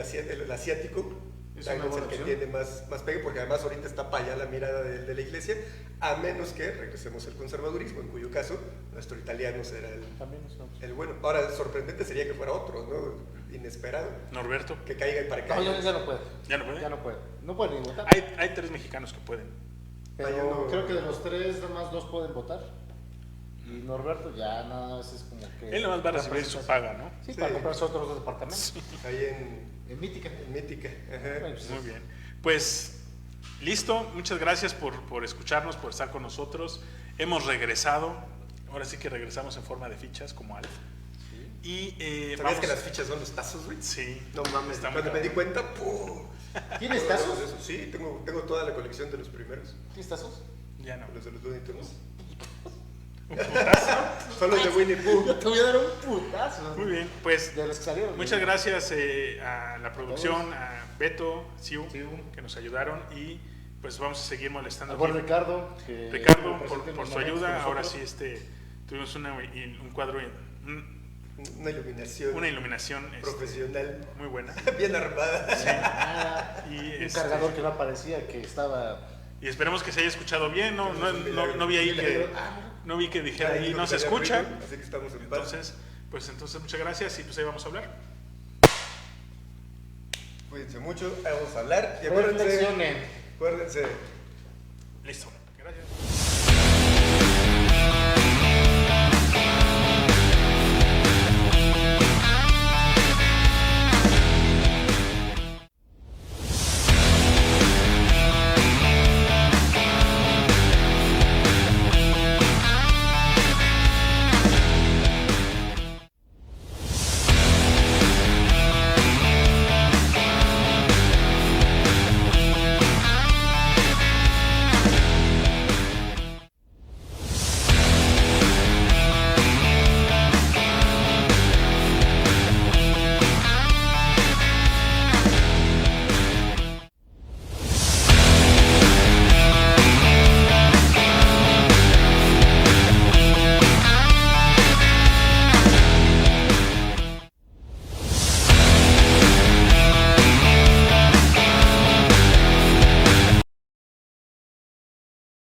Speaker 2: asiático
Speaker 3: Es
Speaker 2: tal
Speaker 3: una
Speaker 2: vez
Speaker 3: buena
Speaker 2: el que
Speaker 3: opción.
Speaker 2: tiene más pegue, porque además ahorita está para allá la mirada de la iglesia, a menos que regresemos al conservadurismo, en cuyo caso nuestro italiano será
Speaker 3: También es una opción.
Speaker 2: el bueno. Ahora, sorprendente sería que fuera otro, ¿no? Inesperado,
Speaker 1: Norberto.
Speaker 2: que caiga en
Speaker 3: No,
Speaker 2: paracaídas.
Speaker 3: ya no puede.
Speaker 1: ¿Ya no puede?
Speaker 3: Ya no puede. No puede ni votar.
Speaker 1: Hay 3 mexicanos que pueden.
Speaker 3: Pero
Speaker 2: Hay uno-
Speaker 3: creo que de los tres, nada más 2 pueden votar. Y Norberto ya nada más es como que.
Speaker 1: Él nada más va a recibir su paga, ¿no?
Speaker 3: Sí,
Speaker 2: Sí.
Speaker 3: para comprarse otros 2 departamentos.
Speaker 2: Ahí en
Speaker 3: Mítica.
Speaker 2: Mítica. Ajá.
Speaker 3: Bueno, pues,
Speaker 1: Muy bien. Pues listo, muchas gracias por escucharnos, por estar con nosotros. Hemos regresado, ahora sí que regresamos en forma de fichas como Alf. Y
Speaker 2: ¿Sabías que las fichas son los tazos, güey?
Speaker 1: Sí.
Speaker 2: No mames,
Speaker 1: Está muy
Speaker 2: cuando me di
Speaker 1: cabrón.
Speaker 2: cuenta, ¡pum!
Speaker 3: ¿Tienes tazos?
Speaker 2: Sí, tengo toda la colección de los primeros,
Speaker 3: ¿Tienes tazos?
Speaker 1: Ya no.
Speaker 2: los de los Looney Tunes.
Speaker 1: Un putazo.
Speaker 2: Son los de Winnie Pooh.
Speaker 3: Yo te voy a dar un putazo.
Speaker 1: Muy bien, pues
Speaker 3: De los que salieron.
Speaker 1: muchas gracias a la producción, a Beto, Siu,
Speaker 3: Siu.
Speaker 1: que nos ayudaron y pues vamos a seguir molestando.
Speaker 3: Al buen
Speaker 1: aquí.
Speaker 3: Ricardo. Que
Speaker 1: Ricardo,
Speaker 3: estuvo presente en
Speaker 1: por
Speaker 3: los
Speaker 1: su
Speaker 3: momentos
Speaker 1: ayuda.
Speaker 3: con
Speaker 1: Ahora
Speaker 3: nosotros.
Speaker 1: sí tuvimos un cuadro,
Speaker 2: Una iluminación
Speaker 1: una iluminación
Speaker 2: profesional,
Speaker 1: muy buena.
Speaker 2: bien armada.
Speaker 3: Nada.
Speaker 1: Y,
Speaker 3: Un cargador que no aparecía, que estaba.
Speaker 1: y esperemos que se haya escuchado bien. No vi ahí que, no vi que dijera ahí no se escucha.
Speaker 2: Así que estamos en paz.
Speaker 1: Entonces muchas gracias y pues ahí vamos a hablar.
Speaker 2: Cuídense mucho, vamos a hablar. Y
Speaker 3: Reflexionen.
Speaker 2: acuérdense.
Speaker 1: Listo. Gracias.